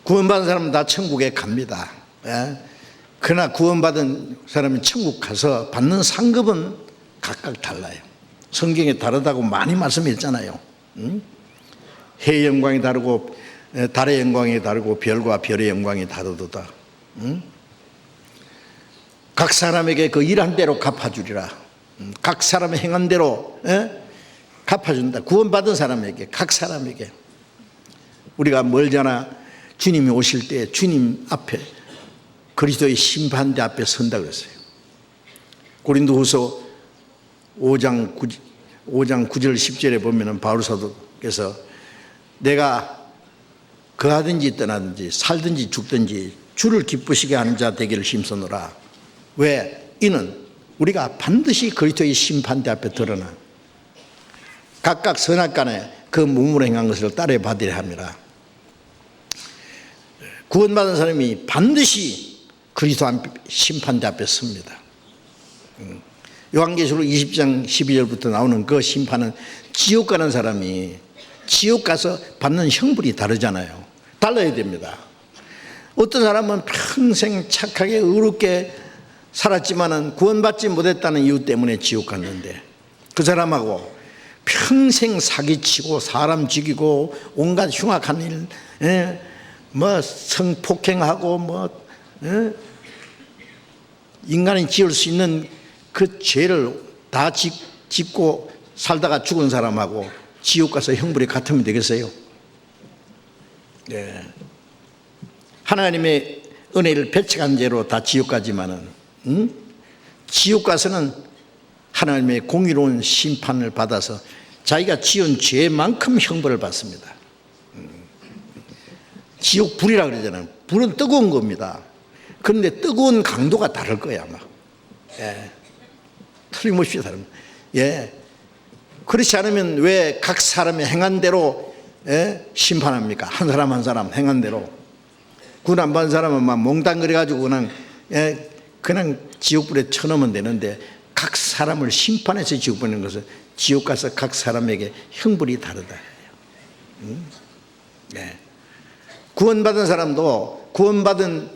구원받은 사람은 다 천국에 갑니다. 그러나 구원받은 사람이 천국 가서 받는 상급은 각각 달라요. 성경에 다르다고 많이 말씀했잖아요. 해의 영광이 다르고 달의 영광이 다르고 별과 별의 영광이 다르도다. 각 사람에게 그 일한 대로 갚아주리라. 각 사람의 행한 대로 갚아준다. 구원받은 사람에게, 각 사람에게. 우리가 멀잖아 주님이 오실 때 주님 앞에 그리스도의 심판대 앞에 선다 그랬어요. 고린도후서 5장 9절 10절에 보면은 바울 사도께서 내가 거하든지 떠나든지 살든지 죽든지 주를 기쁘시게 하는 자 되기를 힘쓰노라. 왜? 이는 우리가 반드시 그리스도의 심판대 앞에 드러나 각각 선악간에 그 몸으로 행한 것을 따라 받으려 함이라. 구원받은 사람이 반드시 그리스도 심판대 앞에 섭니다. 요한계시록 20장 12절부터 나오는 그 심판은 지옥 가는 사람이 지옥 가서 받는 형벌이 다르잖아요. 달라야 됩니다. 어떤 사람은 평생 착하게 의롭게 살았지만은 구원받지 못했다는 이유 때문에 지옥 갔는데, 그 사람하고 평생 사기치고 사람 죽이고 온갖 흉악한 일, 성폭행하고 인간이 지을 수 있는 그 죄를 다 짓고 살다가 죽은 사람하고 지옥 가서 형벌이 같으면 되겠어요? 하나님의 은혜를 배척한 죄로 다 지옥 가지만은 지옥 가서는 하나님의 공의로운 심판을 받아서 자기가 지은 죄만큼 형벌을 받습니다. 지옥 불이라 그러잖아요. 불은 뜨거운 겁니다. 그런데 뜨거운 강도가 다를 거야 아마. 틀림없이 다릅니다. 그렇지 않으면 왜 각 사람의 행한 대로 심판합니까? 한 사람 한 사람 행한 대로. 구원 안 받은 사람은 막 몽땅 그래가지고 그냥 지옥불에 쳐넣으면 되는데, 각 사람을 심판해서 지옥 보내는 것은 지옥 가서 각 사람에게 형벌이 다르다. 네. 구원받은 사람도 구원받은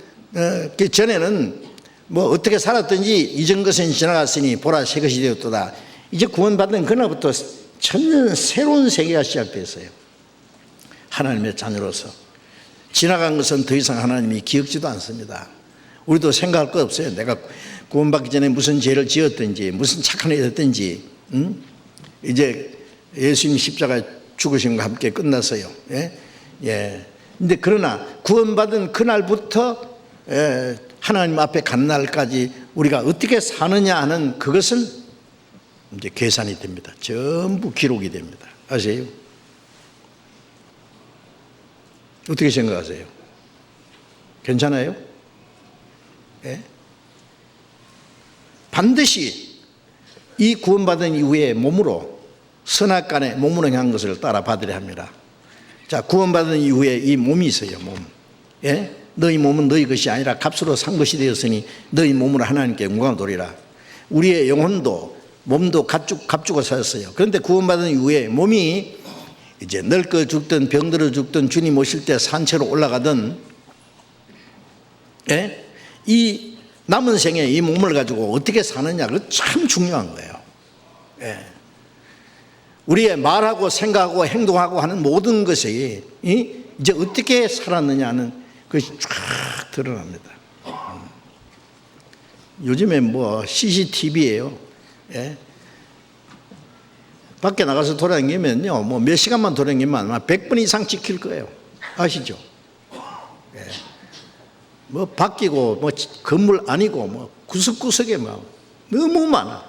그 전에는 뭐 어떻게 살았든지 이전 것은 지나갔으니 보라 새 것이 되었도다. 이제 구원받은 그날부터 전혀 새로운 세계가 시작됐어요. 하나님의 자녀로서 지나간 것은 더 이상 하나님이 기억지도 않습니다. 우리도 생각할 것 없어요. 내가 구원받기 전에 무슨 죄를 지었든지 무슨 착한 일을 했든지 이제 예수님 십자가에 죽으심과 함께 끝났어요. 예. 근데 그러나 구원받은 그날부터 하나님 앞에 간 날까지 우리가 어떻게 사느냐 하는 그것은 이제 계산이 됩니다. 전부 기록이 됩니다. 아세요? 어떻게 생각하세요? 괜찮아요? 예? 반드시 이 구원받은 이후에 몸으로 선악간에 몸으로 향한 것을 따라 받으려 합니다. 자, 구원받은 이후에 이 몸이 있어요. 몸. 예? 너희 몸은 너희 것이 아니라 값으로 산 것이 되었으니 너희 몸으로 하나님께 영광을 돌리라. 우리의 영혼도 몸도 값주고 살았어요. 그런데 구원받은 이후에 몸이 이제 늙어 죽든 병들어 죽든 주님 오실 때 산채로 올라가든 이 남은 생에 이 몸을 가지고 어떻게 사느냐, 그거 참 중요한 거예요. 우리의 말하고 생각하고 행동하고 하는 모든 것이 이제 어떻게 살았느냐는 것이 쫙 드러납니다. 요즘에 뭐 CCTV예요. 밖에 나가서 돌아다니면요, 뭐 몇 시간만 돌아다니면 아마 100번 이상 찍힐 거예요. 아시죠? 뭐 바뀌고 뭐 건물 아니고 뭐 구석구석에 뭐 너무 많아.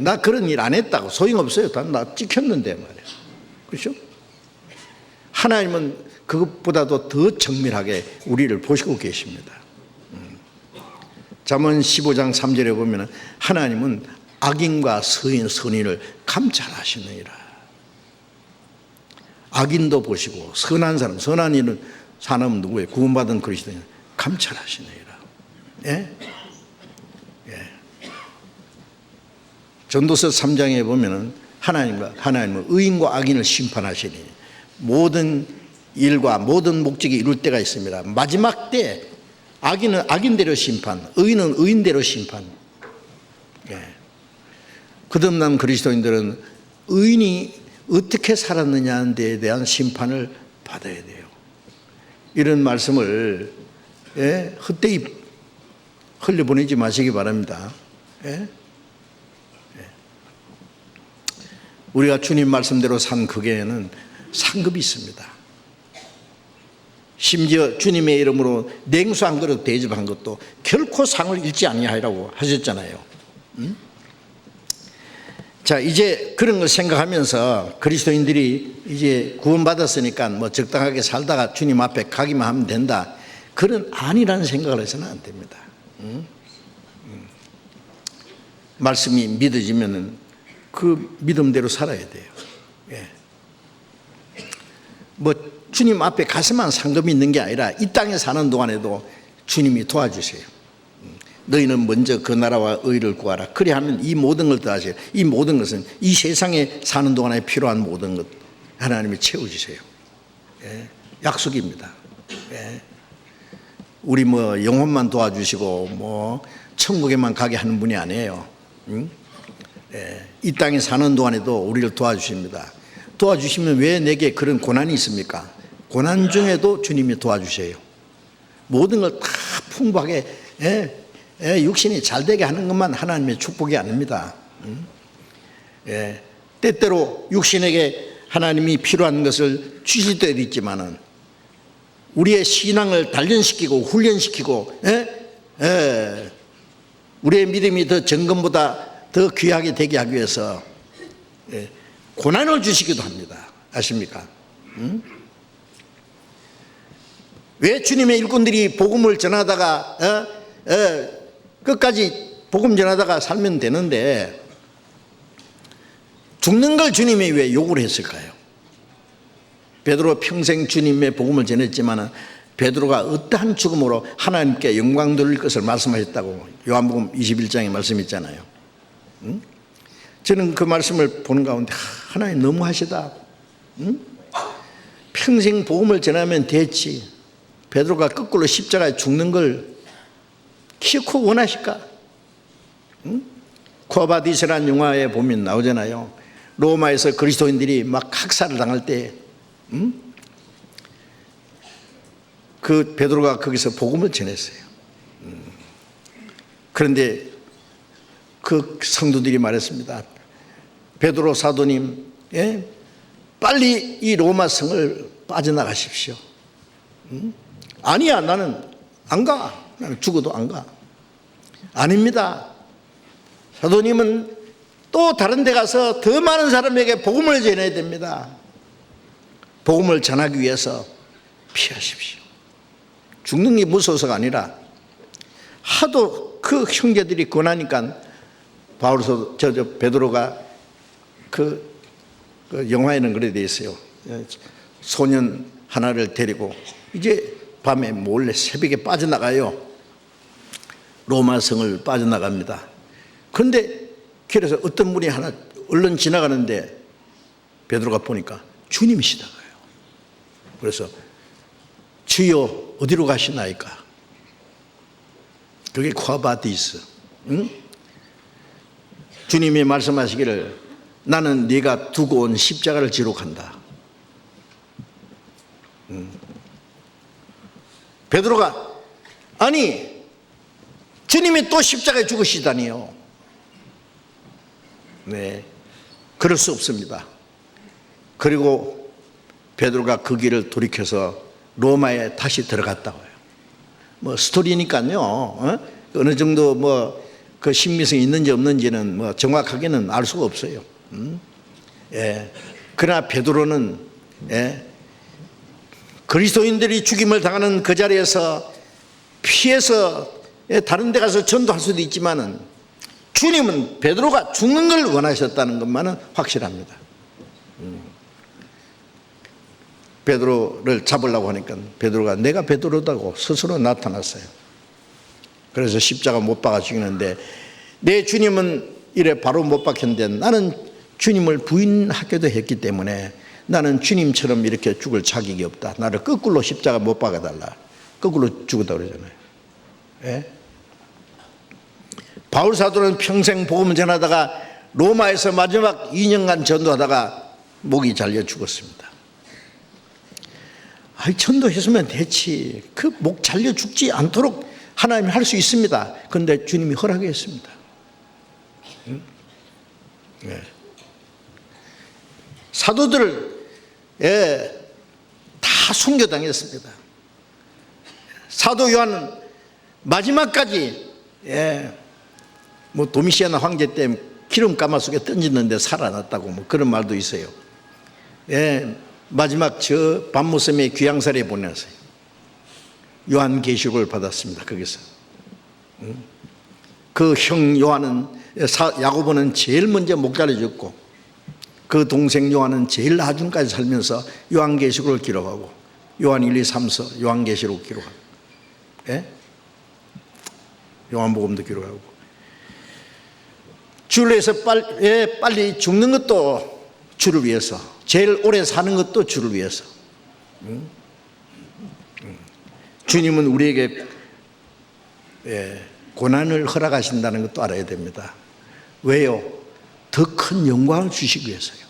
나 그런 일 안 했다고 소용없어요. 다 나 찍혔는데 말이야. 그렇죠? 하나님은 그것보다도 더 정밀하게 우리를 보시고 계십니다. 잠언 15장 3절에 보면 하나님은 악인과 선인을 감찰하시느니라. 악인도 보시고 선한 사람, 선한 일은 사람은 누구예요? 구원받은 그리스도인 감찰하시느니라. 전도서 3장에 보면은 하나님은 의인과 악인을 심판하시니 모든 일과 모든 목적이 이룰 때가 있습니다. 마지막 때 악인은 악인대로 심판, 의인은 의인대로 심판. 거듭난 그리스도인들은 의인이 어떻게 살았느냐는 데에 대한 심판을 받아야 돼요. 이런 말씀을 헛되이 흘려보내지 마시기 바랍니다. 우리가 주님 말씀대로 산 그게에는 상급이 있습니다. 심지어 주님의 이름으로 냉수 한 그릇 대접한 것도 결코 상을 잃지 아니하리라고 하셨잖아요. 자, 이제 그런 걸 생각하면서 그리스도인들이 이제 구원받았으니까 뭐 적당하게 살다가 주님 앞에 가기만 하면 된다, 그런 아니라는 생각을 해서는 안 됩니다. 말씀이 믿어지면은 그 믿음대로 살아야 돼요. 뭐 주님 앞에 가서만 상급이 있는 게 아니라 이 땅에 사는 동안에도 주님이 도와주세요. 너희는 먼저 그 나라와 의를 구하라. 그리하면 이 모든 걸 더하세요. 이 모든 것은 이 세상에 사는 동안에 필요한 모든 것 하나님이 채워주세요. 약속입니다. 우리 뭐 영혼만 도와주시고 뭐 천국에만 가게 하는 분이 아니에요. 이 땅에 사는 동안에도 우리를 도와주십니다. 도와주시면 왜 내게 그런 고난이 있습니까? 고난 중에도 주님이 도와주세요. 모든 걸 다 풍부하게 육신이 잘되게 하는 것만 하나님의 축복이 아닙니다. 때때로 육신에게 하나님이 필요한 것을 주실 때도 있지만은 우리의 신앙을 단련시키고 훈련시키고 우리의 믿음이 더 정금보다 더 귀하게 되게 하기 위해서 고난을 주시기도 합니다. 아십니까? 왜 주님의 일꾼들이 복음을 전하다가 끝까지 복음 전하다가 살면 되는데 죽는 걸 주님이 왜 요구를 했을까요? 베드로 평생 주님의 복음을 전했지만 베드로가 어떠한 죽음으로 하나님께 영광 돌릴 것을 말씀하셨다고 요한복음 21장에 말씀 있잖아요. 저는 그 말씀을 보는 가운데 하나님 너무하시다. 평생 복음을 전하면 됐지. 베드로가 거꾸로 십자가에 죽는 걸 기어코 원하실까? 코아바디스라는 영화에 보면 나오잖아요. 로마에서 그리스도인들이 막 학살을 당할 때 그 베드로가 거기서 복음을 전했어요. 그런데 그 성도들이 말했습니다. 베드로 사도님, 빨리 이 로마 성을 빠져나가십시오. 아니야, 나는 안 가. 나는 죽어도 안 가. 아닙니다. 사도님은 또 다른 데 가서 더 많은 사람에게 복음을 전해야 됩니다. 복음을 전하기 위해서 피하십시오. 죽는 게 무서워서가 아니라 하도 그 형제들이 권하니까 바울서 베드로가 그 영화에는 그래 돼 있어요. 소년 하나를 데리고 이제 밤에 몰래 새벽에 빠져나가요. 로마 성을 빠져나갑니다. 그런데 길에서 어떤 분이 하나 얼른 지나가는데 베드로가 보니까 주님이시다가요. 그래서 주여 어디로 가시나이까? 그게 코아바디스. 주님이 말씀하시기를 나는 네가 두고 온 십자가를 지러 간다. 베드로가 아니 주님이 또 십자가에 죽으시다니요. 네, 그럴 수 없습니다. 그리고 베드로가 그 길을 돌이켜서 로마에 다시 들어갔다고요. 뭐 스토리니까요. 어느 정도 뭐 그 신빙성이 있는지 없는지는 뭐 정확하게는 알 수가 없어요. 예. 그러나 베드로는 그리스도인들이 죽임을 당하는 그 자리에서 피해서 다른 데 가서 전도할 수도 있지만은 주님은 베드로가 죽는 걸 원하셨다는 것만은 확실합니다. 베드로를 잡으려고 하니까 베드로가 내가 베드로다고 스스로 나타났어요. 그래서 십자가 못 박아 죽이는데 내 주님은 이래 바로 못 박혔는데 나는 주님을 부인하기도 했기 때문에 나는 주님처럼 이렇게 죽을 자격이 없다. 나를 거꾸로 십자가 못 박아달라. 거꾸로 죽었다 그러잖아요. 예? 바울 사도는 평생 복음 전하다가 로마에서 마지막 2년간 전도하다가 목이 잘려 죽었습니다. 아이, 전도했으면 됐지. 그 목 잘려 죽지 않도록 하나님이 할 수 있습니다. 그런데 주님이 허락했습니다. 네. 사도들을 다 순교당했습니다. 사도 요한은 마지막까지 뭐 도미시아나 황제 때 기름 가마속에 던졌는데 살아났다고 뭐 그런 말도 있어요. 마지막 저 밤모섬에 귀양살에 보내었어요. 요한계시록을 받았습니다. 거기서 그 형 요한은 야고보는 제일 먼저 목 잘라줬고 그 동생 요한은 제일 나중까지 살면서 요한계시록을 기록하고 요한 1, 2, 3서 요한계시록 기록하고 요한복음도 기록하고 주를 위해서 빨리 죽는 것도 주를 위해서 제일 오래 사는 것도 주를 위해서 주님은 우리에게 고난을 허락하신다는 것도 알아야 됩니다. 왜요? 더 큰 영광을 주시기 위해서요.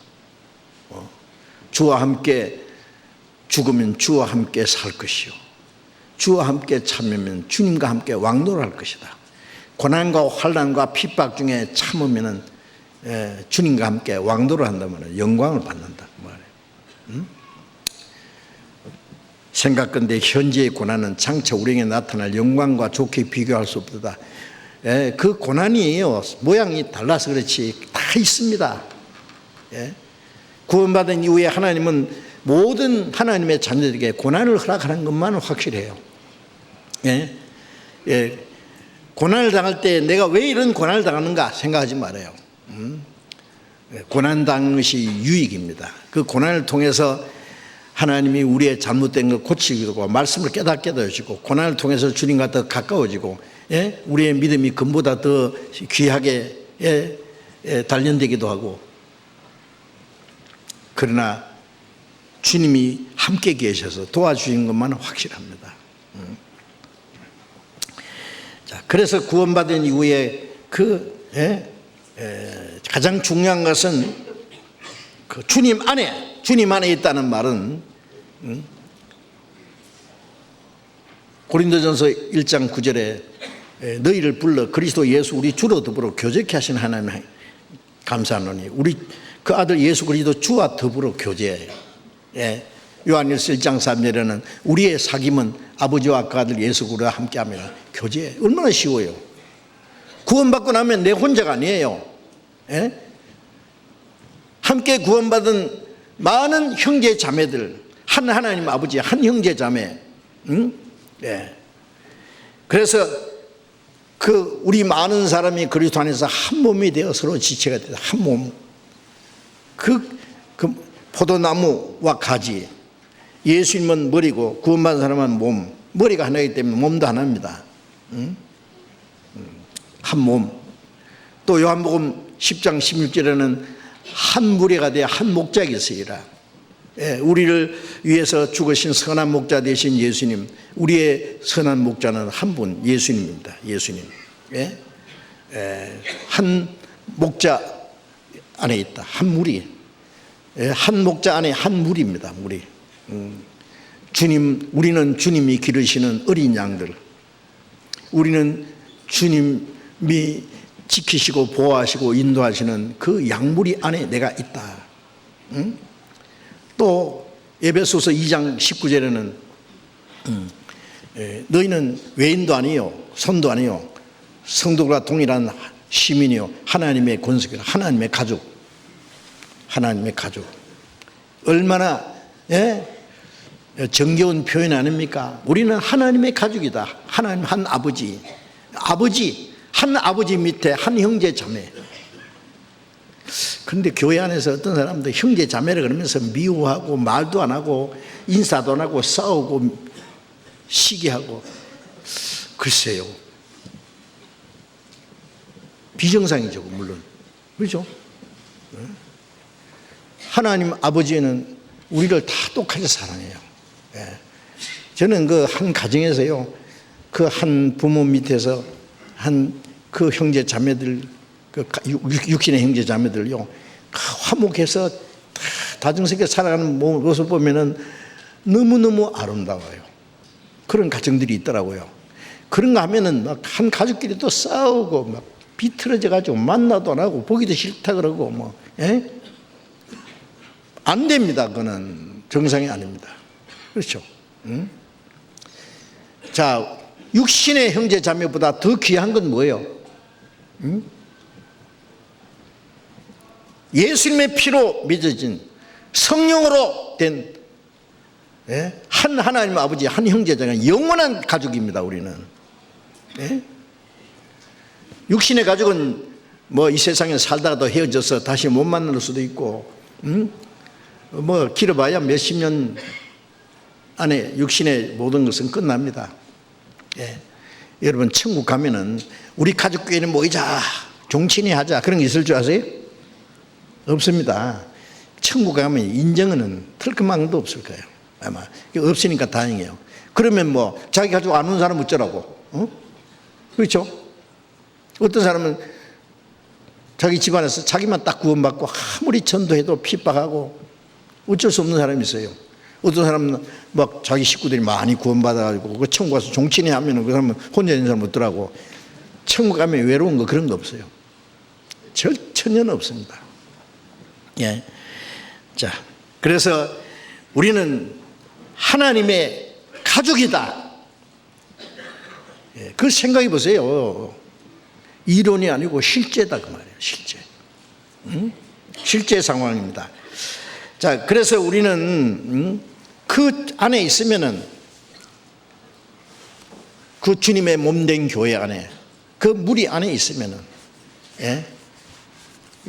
주와 함께 죽으면 주와 함께 살 것이요 주와 함께 참으면 주님과 함께 왕노할 것이다. 고난과 환난과 핍박 중에 참으면 주님과 함께 왕도를 한다면 영광을 받는다 그 말이에요. 생각건대 현재의 고난은 장차 우리에게 나타날 영광과 좋게 비교할 수 없다. 그 고난이에요. 모양이 달라서 그렇지 다 있습니다. 구원받은 이후에 하나님은 모든 하나님의 자녀들에게 고난을 허락하는 것만은 확실해요. 고난을 당할 때 내가 왜 이런 고난을 당하는가 생각하지 말아요. 고난 당하는 것이 유익입니다. 그 고난을 통해서 하나님이 우리의 잘못된 걸 고치고 말씀을 깨닫게 해주시고 고난을 통해서 주님과 더 가까워지고 우리의 믿음이 금보다 더 귀하게 단련되기도 하고, 그러나 주님이 함께 계셔서 도와주신 것만은 확실합니다. 자, 그래서 구원받은 이후에 가장 중요한 것은 그 주님 안에 있다는 말은 고린도전서 1장 9절에 너희를 불러 그리스도 예수 우리 주로 더불어 교제케 하신 하나님 감사하노니, 우리 그 아들 예수 그리스도 주와 더불어 교제해요. 요한일서 1장 3절에는 우리의 사귐은 아버지와 그 아들 예수 그리스도와 함께합니다. 교제 얼마나 쉬워요. 구원받고 나면 내 혼자가 아니에요. 함께 구원받은 많은 형제 자매들, 한 하나님 아버지, 한 형제 자매. 그래서 우리 많은 사람이 그리스도 안에서 한 몸이 되어 서로 지체가 돼서 한 몸. 그 포도나무와 가지, 예수님은 머리고 구원받은 사람은 몸, 머리가 하나이기 때문에 몸도 하나입니다. 한 몸. 또 요한복음 10장 16절에는 한 무리가 되어 한 목자가 있으리라. 우리를 위해서 죽으신 선한 목자 되신 예수님, 우리의 선한 목자는 한 분, 예수님입니다. 예수님. 한 목자 안에 있다. 한 무리. 한 목자 안에 한 무리입니다. 무리. 우리는 주님이 기르시는 어린 양들. 우리는 주님이 지키시고 보호하시고 인도하시는 그 양무리 안에 내가 있다. 또 에베소서 2장 19절에는 너희는 외인도 아니요 선도 아니요 성도들과 동일한 시민이요 하나님의 권속이라. 하나님의 가족. 하나님의 가족. 얼마나 정겨운 표현 아닙니까? 우리는 하나님의 가족이다. 하나님 한 아버지, 한 아버지 밑에 한 형제 자매. 그런데 교회 안에서 어떤 사람들 형제 자매를 그러면서 미워하고 말도 안 하고 인사도 안 하고 싸우고 시기하고, 글쎄요, 비정상이죠. 물론 그렇죠. 하나님 아버지는 우리를 다 똑같이 사랑해요. 저는 그 한 가정에서요, 그 한 부모 밑에서 그 형제 자매들, 그 육신의 형제 자매들요, 화목해서 다정스럽게 살아가는 모습 보면은 너무너무 아름다워요. 그런 가정들이 있더라고요. 그런 거 하면은 막 한 가족끼리 또 싸우고 막 비틀어져 가지고 만나도 안 하고 보기도 싫다 그러고 안 됩니다. 그거는 정상이 아닙니다. 그렇죠? 자, 육신의 형제 자매보다 더 귀한 건 뭐예요? 예수님의 피로 맺어진 성령으로 된 한 하나님 아버지, 한 형제 자매, 영원한 가족입니다. 우리는. 육신의 가족은 이 세상에 살다가도 헤어져서 다시 못 만날 수도 있고, 길어봐야 몇십 년 안에 육신의 모든 것은 끝납니다. 여러분, 천국 가면은 우리 가족끼리 모이자, 종친회 하자, 그런 게 있을 줄 아세요? 없습니다. 천국 가면 인정은 털끝만도 없을 거예요. 아마 없으니까 다행이에요. 그러면 자기 가족 안 온 사람 어쩌라고? 그렇죠? 어떤 사람은 자기 집안에서 자기만 딱 구원받고 아무리 전도해도 핍박하고 어쩔 수 없는 사람이 있어요. 어떤 사람은 자기 식구들이 많이 구원받아가지고 그 천국 가서 종친회 하면은 그 사람은 혼자 있는 사람 없더라고. 천국 가면 외로운 거 그런 거 없어요. 전혀 없습니다. 자, 그래서 우리는 하나님의 가족이다. 그 생각해 보세요. 이론이 아니고 실제다 그 말이에요. 실제. 실제 상황입니다. 자, 그래서 우리는 그 안에 있으면은, 그 주님의 몸된 교회 안에, 그 무리 안에 있으면은,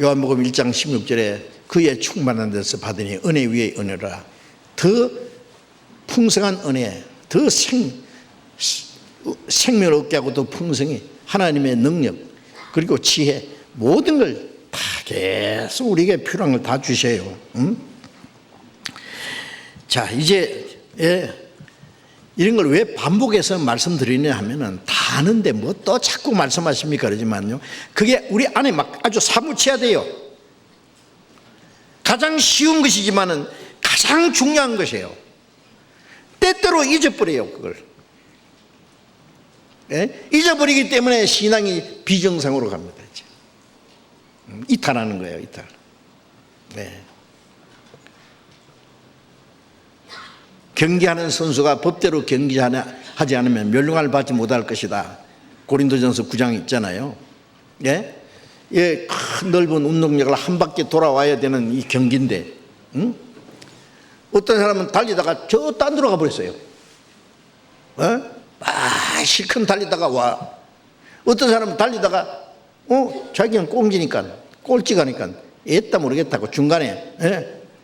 요한복음 1장 16절에 그의 충만한 데서 받으니 은혜 위에 은혜라. 더 풍성한 은혜, 더 생명을 얻게 하고 더 풍성히 하나님의 능력 그리고 지혜 모든 걸 다 계속 우리에게 필요한 걸 다 주셔요. 자, 이제 이런 걸 왜 반복해서 말씀드리냐 하면은 다 아는데 뭐 또 자꾸 말씀하십니까 그러지만요, 그게 우리 안에 막 아주 사무쳐야 돼요. 가장 쉬운 것이지만은 가장 중요한 것이에요. 때때로 잊어버려요 그걸. 잊어버리기 때문에 신앙이 비정상으로 갑니다. 이제 이탈하는 거예요, 이탈. 경기하는 선수가 법대로 경기하지 않으면 멸류관을 받지 못할 것이다. 고린도전서 9장 있잖아요. 큰 넓은 운동장을 한 바퀴 돌아와야 되는 이 경기인데, 어떤 사람은 달리다가 저 딴 데로 가버렸어요. 실컷 달리다가 와. 어떤 사람은 달리다가 자기는 꽁지니까 꼴찌가니까 애따 모르겠다고 중간에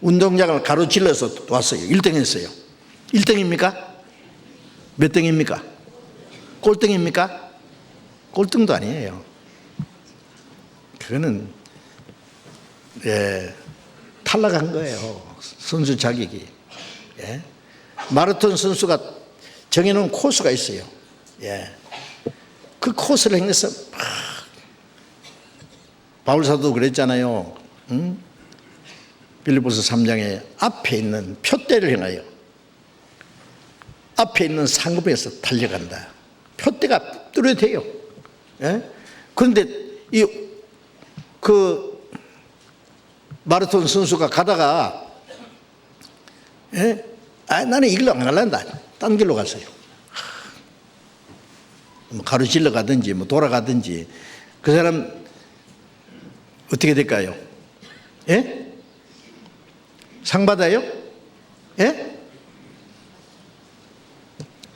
운동장을 가로질러서 왔어요. 1등 했어요. 1등입니까? 몇 등입니까? 꼴등입니까? 꼴등도 아니에요. 그거는 탈락한 거예요. 선수 자격이. 마라톤 선수가 정해놓은 코스가 있어요. 그 코스를 행해서 바울사도 그랬잖아요. 빌립보서 3장에 앞에 있는 표대를 향하여 앞에 있는 상급에서 달려간다. 표대가 뚜렷해요. 그런데 그 마라톤 선수가 가다가 나는 이 길로 안 갈란다. 딴 길로 갔어요. 뭐 가로질러 가든지 뭐 돌아가든지. 그 사람 어떻게 될까요? 상 받아요?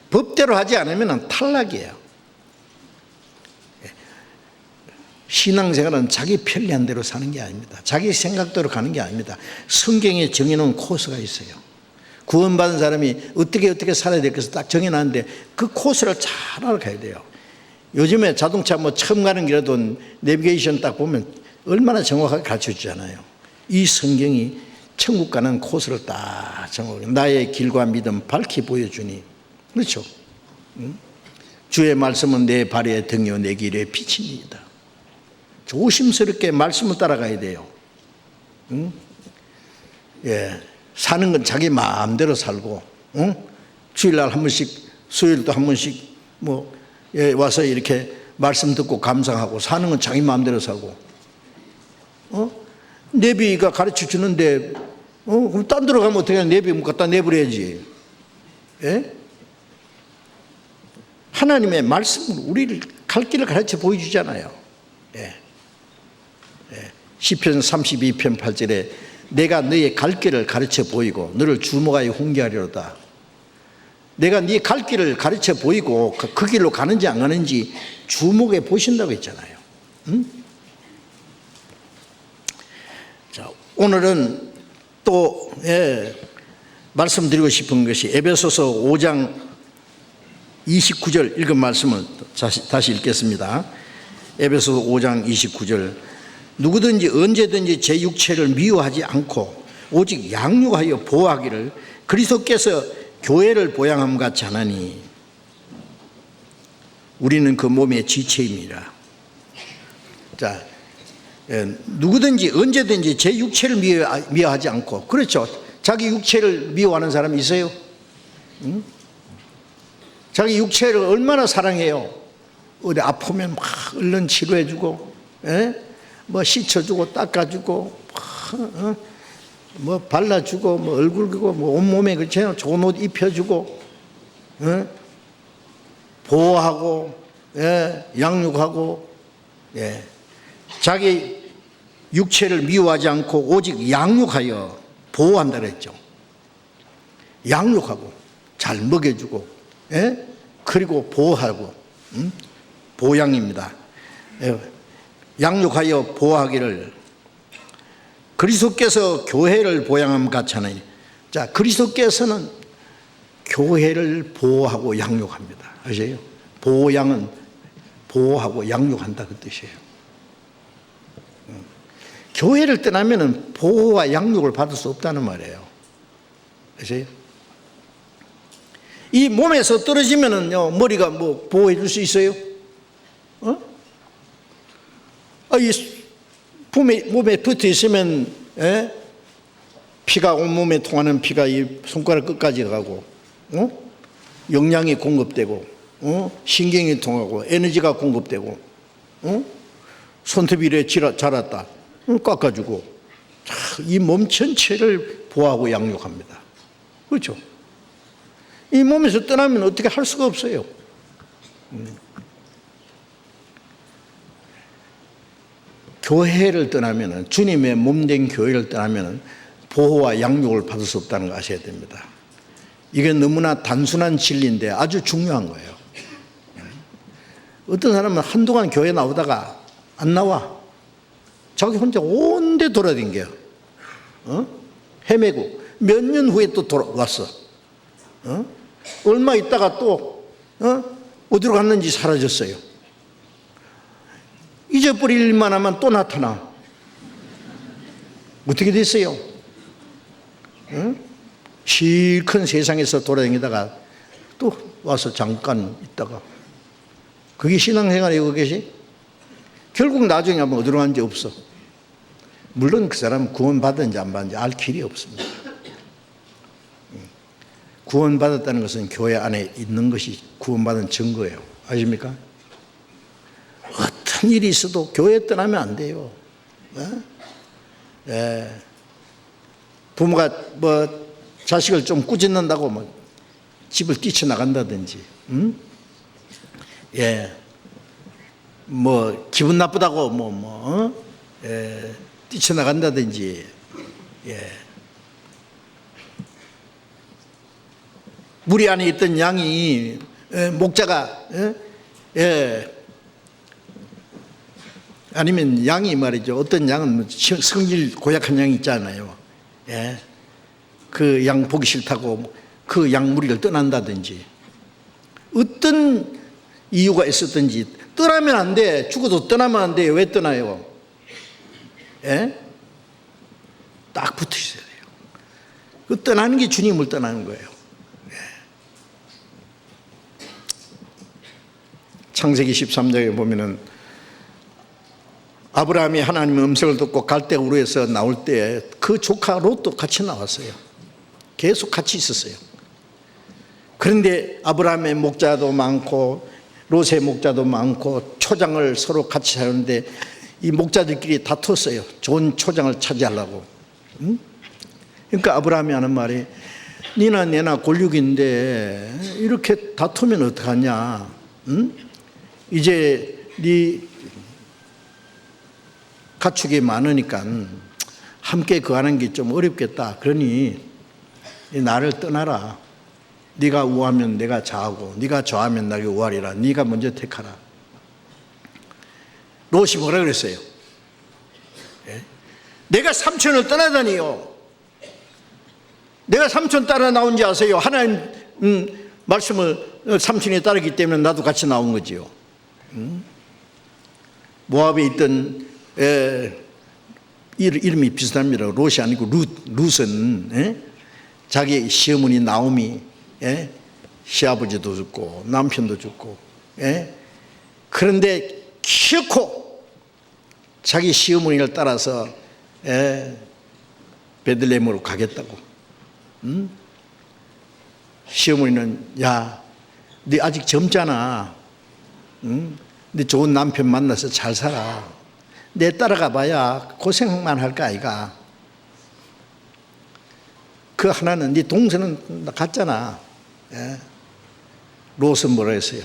법대로 하지 않으면 탈락이에요. 신앙생활은 자기 편리한 대로 사는 게 아닙니다. 자기 생각대로 가는 게 아닙니다. 성경에 정해놓은 코스가 있어요. 구원받은 사람이 어떻게 살아야 될 것을 딱 정해놨는데 그 코스를 잘 알아가야 돼요. 요즘에 자동차 뭐 처음 가는 길에도 내비게이션 딱 보면 얼마나 정확하게 가르쳐 주잖아요. 이 성경이 천국 가는 코스를 딱 정확하게 나의 길과 믿음 밝히 보여주니, 그렇죠? 주의 말씀은 내 발의 등이요 내 길의 빛입니다. 조심스럽게 말씀을 따라가야 돼요. 사는 건 자기 마음대로 살고, 주일날 한 번씩, 수요일도 한 번씩 와서 이렇게 말씀 듣고 감상하고 사는 건 자기 마음대로 살고, 내비가 가르쳐 주는데, 그럼 딴 데로 가면 어떻게 해? 내비 갖다 내버려야지. 하나님의 말씀은 우리를 갈 길을 가르쳐 보여주잖아요. 시편 32편 8절에 내가 너의 갈 길을 가르쳐 보이고 너를 주목하여 훈계하리로다. 내가 네 갈 길을 가르쳐 보이고 그 길로 가는지 안 가는지 주목해 보신다고 했잖아요. 자, 오늘은 또 말씀드리고 싶은 것이 에베소서 5장 29절 읽은 말씀을 다시 읽겠습니다. 에베소서 5장 29절 누구든지 언제든지 제 육체를 미워하지 않고 오직 양육하여 보호하기를 그리스도께서 교회를 보양함 같이 하나니 우리는 그 몸의 지체입니다. 자, 누구든지 언제든지 제 육체를 미워하지 않고, 그렇죠? 자기 육체를 미워하는 사람이 있어요? 자기 육체를 얼마나 사랑해요? 어디 아프면 막 얼른 치료해주고, 뭐 씻어주고 닦아주고, 뭐 발라주고, 뭐 얼굴 긁고, 뭐 온몸에 그렇죠? 좋은 옷 입혀주고, 보호하고, 양육하고, 자기 육체를 미워하지 않고 오직 양육하여 보호한다 그랬죠. 양육하고 잘 먹여주고, 그리고 보호하고, 보양입니다. 양육하여 보호하기를 그리스도께서 교회를 보양함 같이 하나니. 자, 그리스도께서는 교회를 보호하고 양육합니다. 아세요? 보호양은 보호하고 양육한다 그 뜻이에요. 교회를 떠나면 보호와 양육을 받을 수 없다는 말이에요. 아세요? 이 몸에서 떨어지면은요, 머리가 뭐 보호해 줄 수 있어요? 이 몸에 붙어 있으면, 피가 온몸에 통하는 피가 이 손가락 끝까지 가고, 영양이 공급되고, 신경이 통하고, 에너지가 공급되고, 손톱이 이래 자랐다. 깎아주고, 이 몸 전체를 보호하고 양육합니다. 그렇죠? 이 몸에서 떠나면 어떻게 할 수가 없어요. 교회를 떠나면, 주님의 몸된 교회를 떠나면 보호와 양육을 받을 수 없다는 거 아셔야 됩니다. 이게 너무나 단순한 진리인데 아주 중요한 거예요. 어떤 사람은 한동안 교회 나오다가 안 나와. 자기 혼자 온데 돌아다녀요. 헤매고 몇 년 후에 또 돌아왔어. 얼마 있다가 또 어디로 갔는지 사라졌어요. 잊어버릴 일만 하면 또 나타나. 어떻게 됐어요? 실큰 세상에서 돌아다니다가 또 와서 잠깐 있다가. 그게 신앙생활이에요, 그것이? 결국 나중에 하면 어디로 간지 없어. 물론 그 사람은 구원받은지 안 받은지 알 길이 없습니다. 구원받았다는 것은 교회 안에 있는 것이 구원받은 증거예요. 아십니까? 어떤 일이 있어도 교회 떠나면 안 돼요. 부모가 뭐 자식을 좀 꾸짖는다고 뭐 집을 뛰쳐나간다든지, 뭐 기분 나쁘다고 뛰쳐나간다든지, 무리 안에 있던 양이 목자가 아니면 양이 말이죠. 어떤 양은 성질 고약한 양이 있잖아요. 그 양 보기 싫다고 그 양 무리를 떠난다든지, 어떤 이유가 있었든지 떠나면 안 돼. 죽어도 떠나면 안 돼. 왜 떠나요? 딱 붙어 있어야 돼요. 그 떠나는 게 주님을 떠나는 거예요. 창세기 13장에 보면은 아브라함이 하나님의 음성을 듣고 갈대 우르에서 나올 때 그 조카 롯도 같이 나왔어요. 계속 같이 있었어요. 그런데 아브라함의 목자도 많고 롯의 목자도 많고 초장을 서로 같이 사는데 이 목자들끼리 다퉜어요. 좋은 초장을 차지하려고. 그러니까 아브라함이 하는 말이, 니나 내나 권력인데 이렇게 다투면 어떡하냐? 이제 네 가축이 많으니까 함께 거하는 게 좀 어렵겠다. 그러니 나를 떠나라. 네가 우하면 내가 좌하고 네가 좌하면 나가 우하리라. 네가 먼저 택하라. 롯이 뭐라 그랬어요? 내가 삼촌을 떠나다니요. 내가 삼촌 따라 나온지 아세요? 하나님 말씀을 삼촌이 따르기 때문에 나도 같이 나온 거지요. 모압에 있던 이름이 비슷합니다. 롯이 아니고 룻은 자기 시어머니 나오미, 시아버지도 죽고 남편도 죽고, 그런데 키놓고 자기 시어머니를 따라서 베들레헴으로 가겠다고. 시어머니는, 야, 네 아직 젊잖아. 네 좋은 남편 만나서 잘 살아. 내 따라가 봐야 고생만 할 거 아이가. 그 하나는 네 동생은 갔잖아. 롯은 뭐라 했어요?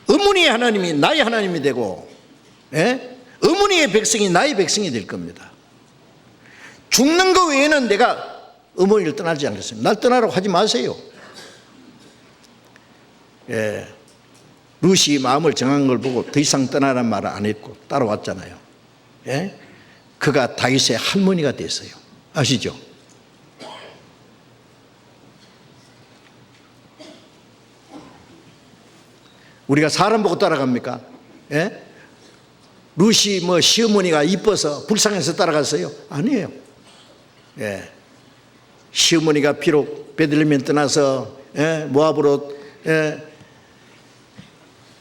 어머니의 하나님이 나의 하나님이 되고, 어머니의 백성이 나의 백성이 될 겁니다. 죽는 거 외에는 내가 어머니를 떠나지 않겠습니다. 날 떠나라고 하지 마세요. 룻이 마음을 정한 걸 보고 더 이상 떠나라는 말을 안 했고 따라왔잖아요. 그가 다윗의 할머니가 됐어요. 아시죠? 우리가 사람 보고 따라갑니까? 예? 루시 시어머니가 이뻐서 불쌍해서 따라갔어요? 아니에요. 예. 시어머니가 비록 베들레헴에 떠나서 모압으로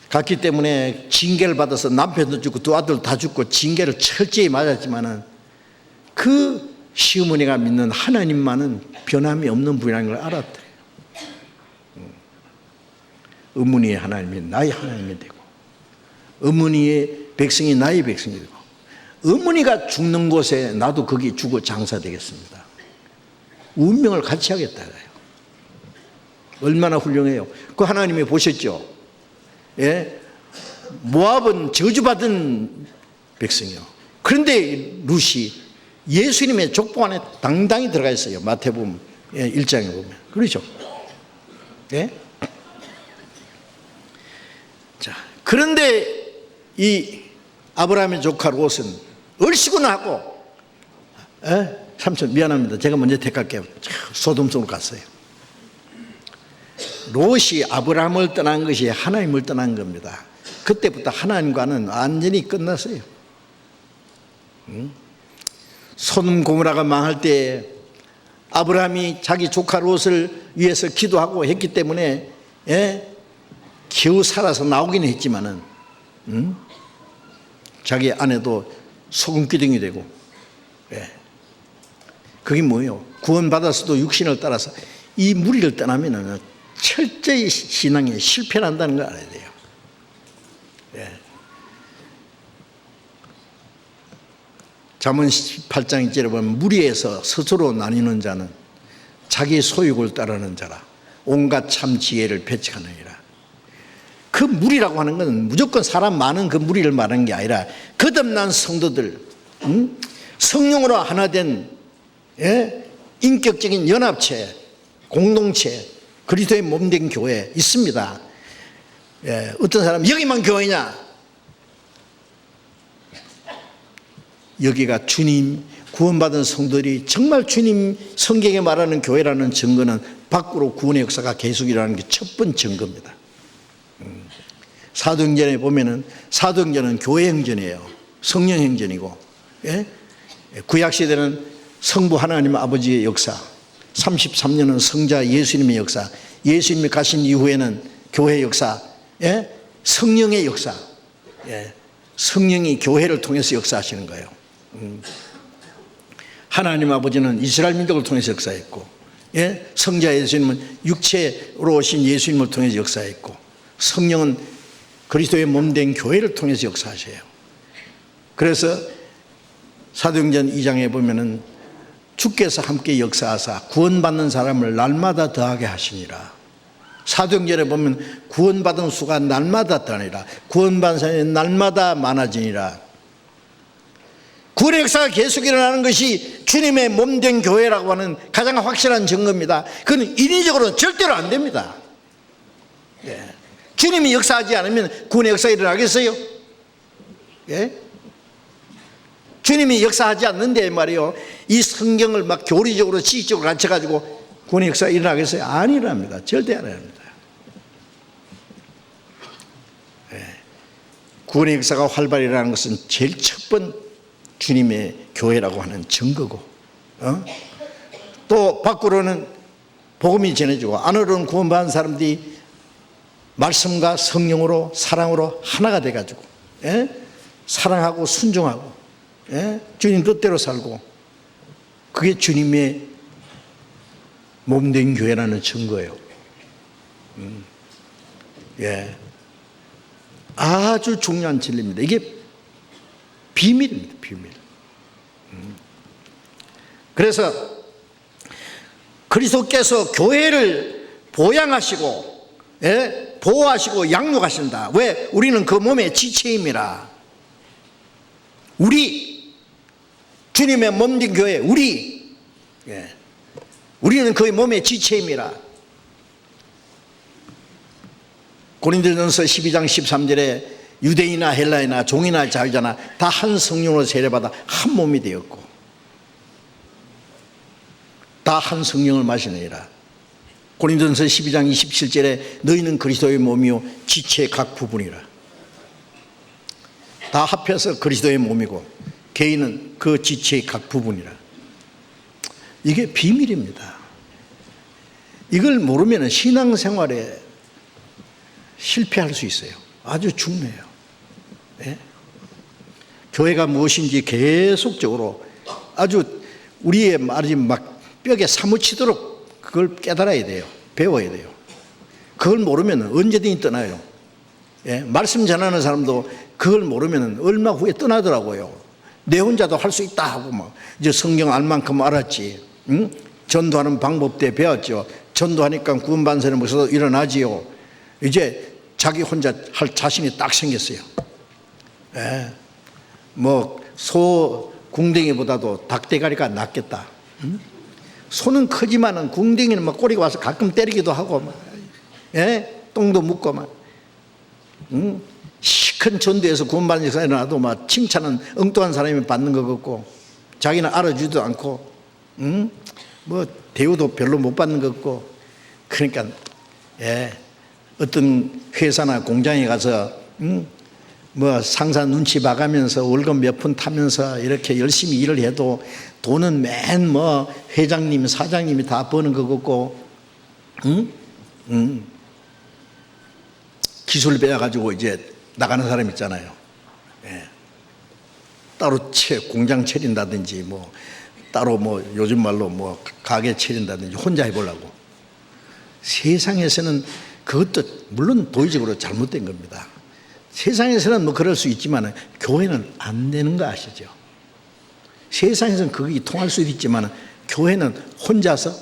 갔기 때문에 징계를 받아서 남편도 죽고 두 아들도 다 죽고 징계를 철저히 맞았지만은 그 시어머니가 믿는 하나님만은 변함이 없는 분이라는 걸 알았대요. 어머니의 하나님이 나의 하나님이 되고 어머니의 백성이 나의 백성이 되고 어머니가 죽는 곳에 나도 거기 죽어 장사되겠습니다. 운명을 같이 하겠다고요. 얼마나 훌륭해요. 그 하나님이 보셨죠? 예? 모압은 저주받은 백성이요. 그런데 룻이 예수님의 족보 안에 당당히 들어가 있어요. 마태복음 1장에 보면. 그렇죠? 예? 자, 그런데 이 아브라함의 조카 롯은 얼씨구나 하고 삼촌 미안합니다. 제가 먼저 택할게요. 소돔성으로 갔어요. 롯이 아브라함을 떠난 것이 하나님을 떠난 겁니다. 그때부터 하나님과는 완전히 끝났어요. 소돔 고모라가 망할 때 아브라함이 자기 조카 롯을 위해서 기도하고 했기 때문에 겨우 살아서 나오긴 했지만은 자기 아내도 소금기둥이 되고 그게 뭐예요? 구원받았어도 육신을 따라서 이 무리를 떠나면 철저히 신앙에 실패한다는 걸 알아야 돼요. 잠언 18장 1절에 보면 무리에서 스스로 나뉘는 자는 자기 소욕을 따르는 자라 온갖 참 지혜를 배척하느니라. 그 무리라고 하는 것은 무조건 사람 많은 그 무리를 말하는 게 아니라 거듭난 성도들, 성령으로 하나 된 인격적인 연합체, 공동체, 그리스도의 몸된 교회 있습니다. 어떤 사람 여기만 교회냐? 여기가 주님 구원받은 성도들이 정말 주님 성경에 말하는 교회라는 증거는 밖으로 구원의 역사가 계속 일어나는 게 첫 번째 증거입니다. 사도행전에 보면은 사도행전은 교회 행전이에요. 성령 행전이고, 구약 시대는 성부 하나님 아버지의 역사, 33년은 성자 예수님의 역사, 예수님이 가신 이후에는 교회 역사, 성령의 역사, 성령이 교회를 통해서 역사하시는 거예요. 하나님 아버지는 이스라엘 민족을 통해서 역사했고, 성자 예수님은 육체로 오신 예수님을 통해서 역사했고, 성령은 그리스도의 몸된 교회를 통해서 역사하셔요. 그래서 사도행전 2장에 보면은 주께서 함께 역사하사 구원받는 사람을 날마다 더하게 하시니라. 사도행전에 보면 구원받은 수가 날마다 더하니라. 구원받은 사람이 날마다 많아지니라. 구원의 역사가 계속 일어나는 것이 주님의 몸된 교회라고 하는 가장 확실한 증거입니다. 그건 인위적으로는 절대로 안 됩니다. 주님이 역사하지 않으면 구원의 역사가 일어나겠어요? 주님이 역사하지 않는데 말이요, 이 성경을 막 교리적으로 지식적으로 가르쳐가지고 구원의 역사가 일어나겠어요? 안 일어납니다. 절대 안 일어납니다. 구원의 역사가 활발히 일어나는 것은 제일 첫 번 주님의 교회라고 하는 증거고, 또 밖으로는 복음이 전해지고 안으로는 구원받은 사람들이 말씀과 성령으로 사랑으로 하나가 돼가지고 사랑하고 순종하고 주님 뜻대로 살고, 그게 주님의 몸된 교회라는 증거예요. 아주 중요한 진리입니다. 이게 비밀입니다. 비밀. 그래서 그리스도께서 교회를 보양하시고 보호하시고 양육하신다. 왜? 우리는 그 몸의 지체임이라. 우리 주님의 몸된 교회, 우리는 그의 몸의 지체임이라. 고린도전서 12장 13절에 유대인이나 헬라이나 종이나 자유자나 다 한 성령으로 세례받아 한 몸이 되었고, 다 한 성령을 마시느니라. 고린도전서 12장 27절에 너희는 그리스도의 몸이요 지체의 각 부분이라. 다 합해서 그리스도의 몸이고 개인은 그 지체의 각 부분이라. 이게 비밀입니다. 이걸 모르면 신앙생활에 실패할 수 있어요. 아주 중요해요. 네? 교회가 무엇인지 계속적으로 아주 우리의 말이 막 뼈에 사무치도록 그걸 깨달아야 돼요. 배워야 돼요. 그걸 모르면 언제든지 떠나요. 예? 말씀 전하는 사람도 그걸 모르면 얼마 후에 떠나더라고요. 내 혼자도 할 수 있다 하고 막 이제 성경 알 만큼 알았지. 응? 전도하는 방법대 배웠죠. 전도하니까 구원받은 사람에서 일어나지요. 이제 자기 혼자 할 자신이 딱 생겼어요. 예. 뭐 소 궁뎅이보다도 닭대가리가 낫겠다. 응? 소는 크지만은 궁뎅이는 막 꼬리가 와서 가끔 때리기도 하고 막, 예? 똥도 묻고 막, 응? 시큰 전도에서 구원받은 사람이 일어나도 막 칭찬은 엉뚱한 사람이 받는 것 같고 자기는 알아주지도 않고, 응? 뭐 대우도 별로 못 받는 것 같고. 그러니까 예, 어떤 회사나 공장에 가서 뭐 상사 눈치 봐가면서 월급 몇 푼 타면서 이렇게 열심히 일을 해도 돈은 맨 뭐 회장님 사장님이 다 버는 것 같고, 기술 배워가지고 이제 나가는 사람 있잖아요. 예. 따로 공장 차린다든지 뭐 따로 뭐 요즘 말로 뭐 가게 차린다든지 혼자 해보려고. 세상에서는 그것도 물론 도의적으로 잘못된 겁니다. 세상에서는 뭐 그럴 수 있지만 교회는 안 되는 거 아시죠? 세상에서는 그게 통할 수도 있지만 교회는 혼자서.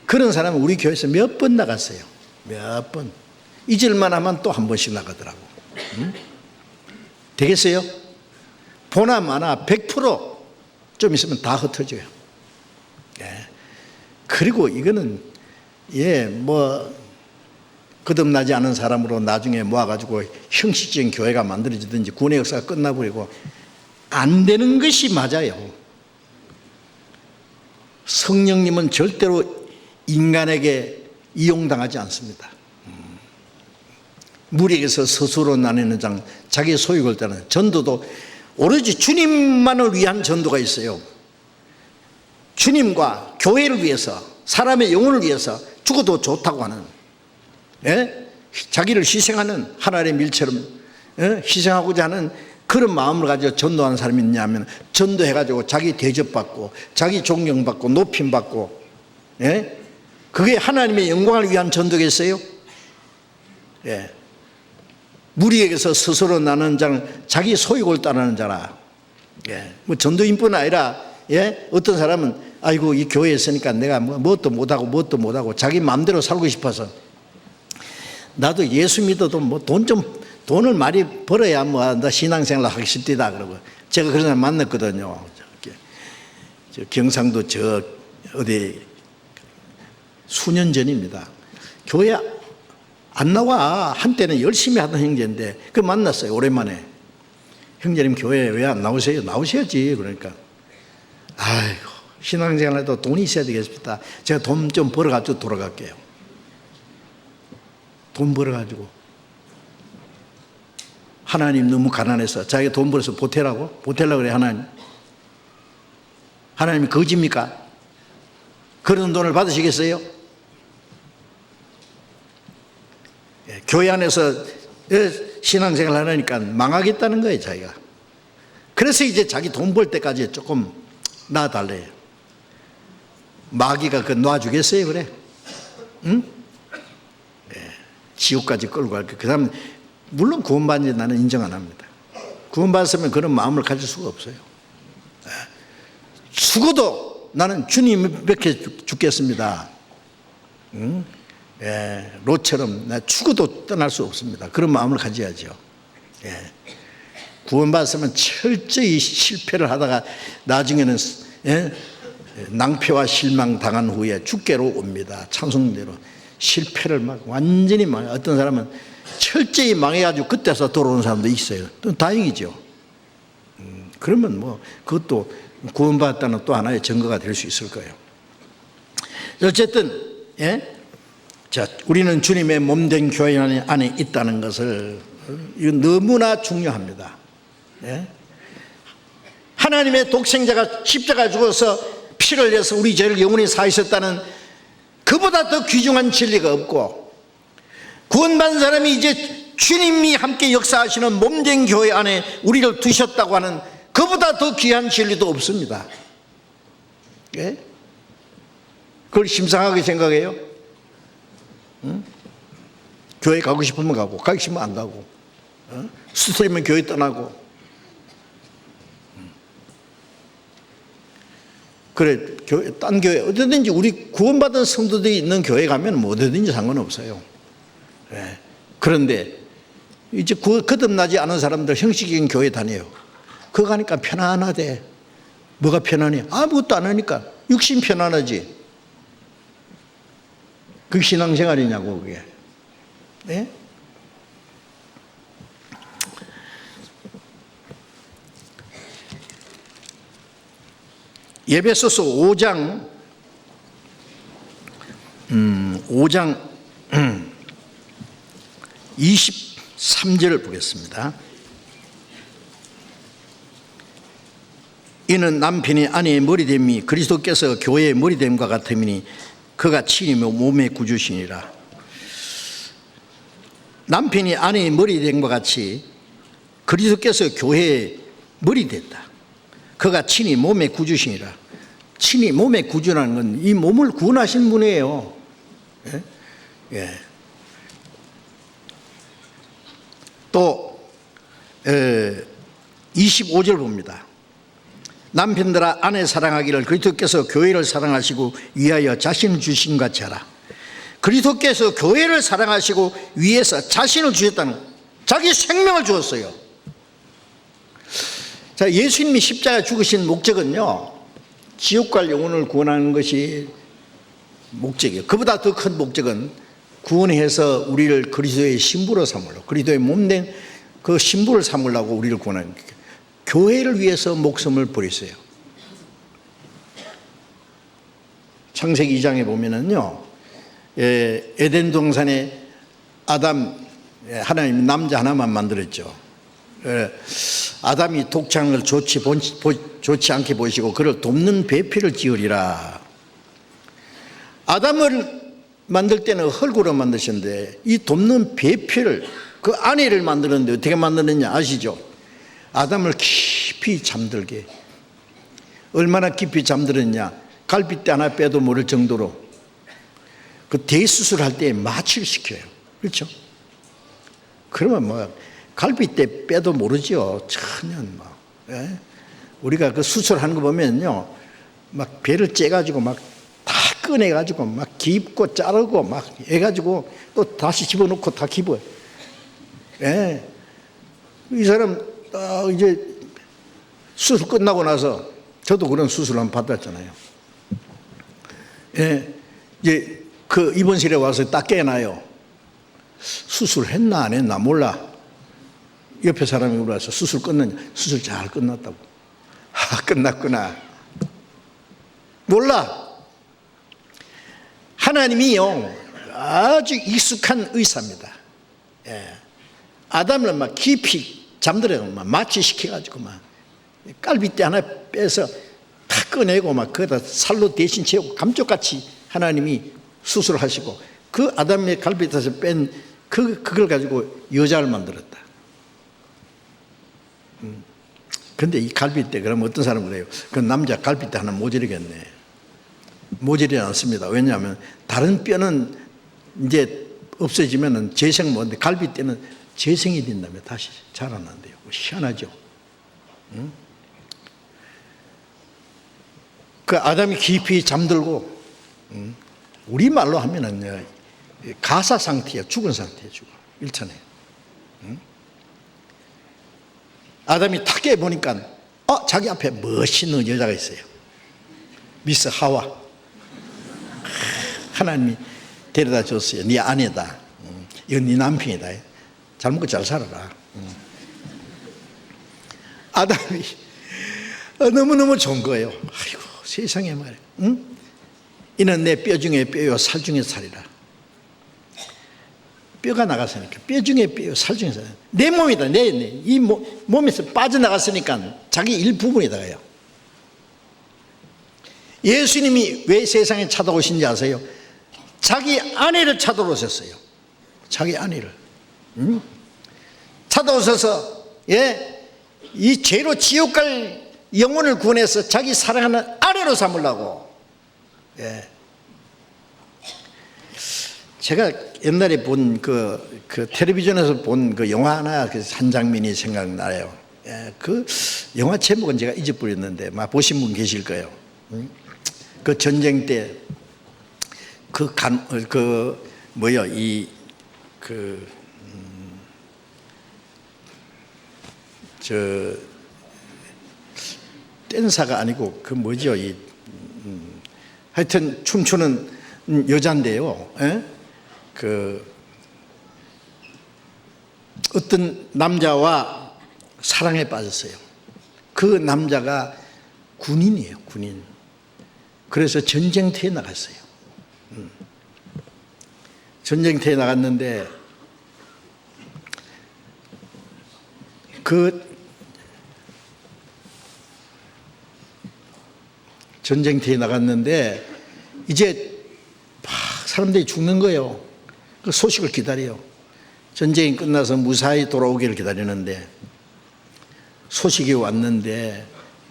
그런 사람은 우리 교회에서 몇 번 나갔어요. 몇 번. 잊을만 하면 또 한 번씩 나가더라고. 되겠어요? 보나 마나 100% 있으면 다 흩어져요. 예. 그리고 이거는 뭐 거듭나지 않은 사람으로 나중에 모아가지고 형식적인 교회가 만들어지든지 구원의 역사가 끝나버리고 안 되는 것이 맞아요. 성령님은 절대로 인간에게 이용당하지 않습니다. 무리에게서 스스로 나뉘는 장, 자기 소유를 따르는 전도도 오로지 주님만을 위한 전도가 있어요. 주님과 교회를 위해서, 사람의 영혼을 위해서 죽어도 좋다고 하는, 예? 자기를 희생하는 하나님의 일처럼, 예? 희생하고자 하는 그런 마음을 가지고 전도하는 사람이 있냐면 전도해가지고 자기 대접받고 자기 존경받고 높임받고, 예? 그게 하나님의 영광을 위한 전도겠어요? 예. 무리에게서 스스로 나는 자는 자기 소욕을 따르는 자라. 예. 뭐 전도인뿐 아니라, 예? 어떤 사람은 아이고 이 교회에 있으니까 내가 뭣도 못하고 자기 마음대로 살고 싶어서 나도 예수 믿어도 뭐 돈을 많이 벌어야 뭐 나 신앙생활 하기 쉽다 그러고. 제가 그런 사람 만났거든요. 저 경상도 어디 수년 전입니다. 교회 안 나와. 한때는 열심히 하던 형제인데 그 만났어요. 오랜만에. 형제님 교회에 왜 안 나오세요? 나오셔야지. 그러니까 아이고 신앙생활에도 돈이 있어야 되겠습니다. 제가 돈 좀 벌어가지고 돌아갈게요. 돈 벌어가지고. 하나님 너무 가난해서 자기가 돈 벌어서 보태라고 그래. 하나님이 거짓입니까? 그런 돈을 받으시겠어요? 예, 교회 안에서 신앙생활 하니까 망하겠다는 거예요, 자기가. 그래서 이제 자기 돈 벌 때까지 조금 놔달래요. 마귀가 놔주겠어요, 그래? 응? 예, 지옥까지 끌고 갈 거예요. 그 사람, 물론 구원받는지 나는 인정 안 합니다. 구원받았으면 그런 마음을 가질 수가 없어요. 예, 죽어도 나는 주님 뵙게 죽겠습니다. 응? 예, 롯처럼 나 죽어도 떠날 수 없습니다. 그런 마음을 가져야죠. 예. 구원받았으면 철저히 실패를 하다가 나중에는, 예? 낭패와 실망 당한 후에 주께로 옵니다. 찬송대로 실패를 막 완전히 어떤 사람은 철저히 망해가지고 그때서 돌아오는 사람도 있어요. 또 다행이죠. 그러면 뭐 그것도 구원받았다는 또 하나의 증거가 될 수 있을 거예요. 어쨌든 자, 우리는 주님의 몸된 교회 안에 있다는 것을 이건 너무나 중요합니다. 하나님의 독생자가 십자가 죽어서 피를 내서 우리 죄를 영원히 사하셨다는 그보다 더 귀중한 진리가 없고, 구원받은 사람이 이제 주님이 함께 역사하시는 몸된 교회 안에 우리를 두셨다고 하는 그보다 더 귀한 진리도 없습니다. 그걸 심상하게 생각해요? 교회 가고 싶으면 가고, 가기 싫으면 안 가고, 수술이면 교회 떠나고. 그래, 딴 교회 어디든지, 우리 구원받은 성도들이 있는 교회 가면 뭐 어디든지 상관없어요. 그런데 이제 거듭나지 않은 사람들 형식적인 교회 다녀요. 그거 가니까 편안하대. 뭐가 편안해? 아무것도 안 하니까. 육신 편안하지. 그게 신앙생활이냐고, 그게. 에베소서 5장 23절을 보겠습니다. 이는 남편이 아내의 머리됨이 그리스도께서 교회의 머리됨과 같음이니 그가 친히 몸의 구주시니라. 남편이 아내의 머리됨과 같이 그리스도께서 교회의 머리됐다. 그가 친히 몸의 구주시니라. 친히 몸의 구주라는 건 이 몸을 구원하신 분이에요. 또 25절 봅니다. 남편들아 아내 사랑하기를 그리스도께서 교회를 사랑하시고 위하여 자신을 주신 같이 하라. 그리스도께서 교회를 사랑하시고 위해서 자신을 주셨다는, 자기 생명을 주었어요. 자, 예수님이 십자가 죽으신 목적은요, 지옥 갈 영혼을 구원하는 것이 목적이에요. 그보다 더 큰 목적은 구원해서 우리를 그리스도의 신부로 삼으려고, 그리스도의 몸된 그 신부를 삼으려고 우리를 구원하는 거예요. 교회를 위해서 목숨을 버렸어요. 창세기 2장에 보면은요, 에덴 동산에 하나님 남자 하나만 만들었죠. 아담이 독창한 걸 좋지 않게 보시고 그를 돕는 배필을 지으리라. 아담을 만들 때는 흙으로 만드셨는데 이 돕는 배필을, 그 아내를 만드는데 어떻게 만드느냐 아시죠? 아담을 깊이 잠들게. 얼마나 깊이 잠들었냐, 갈빗대 하나 빼도 모를 정도로 그 대수술할 때 마취를 시켜요. 그렇죠? 그러면 뭐 갈빗대 빼도 모르죠. 전혀 막. 우리가 그 수술하는 거 보면요, 막 배를 째가지고 막 다 꺼내가지고 막 깁고 자르고 막 해가지고 또 다시 집어넣고 다 깁어요. 이 사람 이제 수술 끝나고 나서 저도 그런 수술을 한번 받았잖아요. 이제 그 입원실에 와서 딱 깨어나요. 수술했나 안 했나 몰라. 옆에 사람이 물어서 수술 끝났냐? 수술 잘 끝났다고. 끝났구나. 몰라. 하나님이요, 아주 익숙한 의사입니다. 아담을 막 깊이 잠들어가고 막 마취시켜가지고 막 갈빗대 하나 빼서 다 꺼내고 막 거기다 살로 대신 채우고 감쪽같이 하나님이 수술하시고 그 아담의 갈빗에서 뺀 그걸 가지고 여자를 만들었다. 근데 이 갈빗대, 그러면 어떤 사람은 그래요. 그 남자 갈빗대 하나 모자르겠네. 모자르지 않습니다. 왜냐하면 다른 뼈는 이제 없어지면은 재생 못하는데 갈빗대는 재생이 된다면 다시 자라난대요. 희한하죠. 그 아담이 깊이 잠들고, 우리말로 하면은 가사 상태야, 죽은 상태야, 죽어. 일천에. 아담이 탁 깨보니까 자기 앞에 멋있는 여자가 있어요. 미스 하와. 하나님이 데려다 줬어요. 네 아내다. 이건 네 남편이다. 잘 먹고 잘 살아라. 아담이 너무너무 좋은 거예요. 아이고 세상에 말이야. 이는 내 뼈 중에 뼈요 살 중에 살이라. 뼈가 나갔으니까 뼈 중에 뼈요 살 중에 살. 내 몸이다. 이 몸에서 빠져나갔으니까 자기 일부분이다가요. 예수님이 왜 세상에 찾아오신지 아세요? 자기 아내를 찾아오셨어요. 자기 아내를. 찾아오셔서 이 죄로 지옥 갈 영혼을 구원해서 자기 사랑하는 아내로 삼으려고. 제가 옛날에 본 그 텔레비전에서 본 그 영화 하나 한 장면이 생각나요. 그 영화 제목은 제가 잊어버렸는데 막 보신 분 계실 거예요. 그 전쟁 때 댄사가 아니고 하여튼 춤추는 여잔데요. 어떤 남자와 사랑에 빠졌어요. 그 남자가 군인이에요, 군인. 그래서 전쟁터에 나갔어요. 전쟁터에 나갔는데 이제 막 사람들이 죽는 거예요. 그 소식을 기다려요. 전쟁이 끝나서 무사히 돌아오기를 기다리는데 소식이 왔는데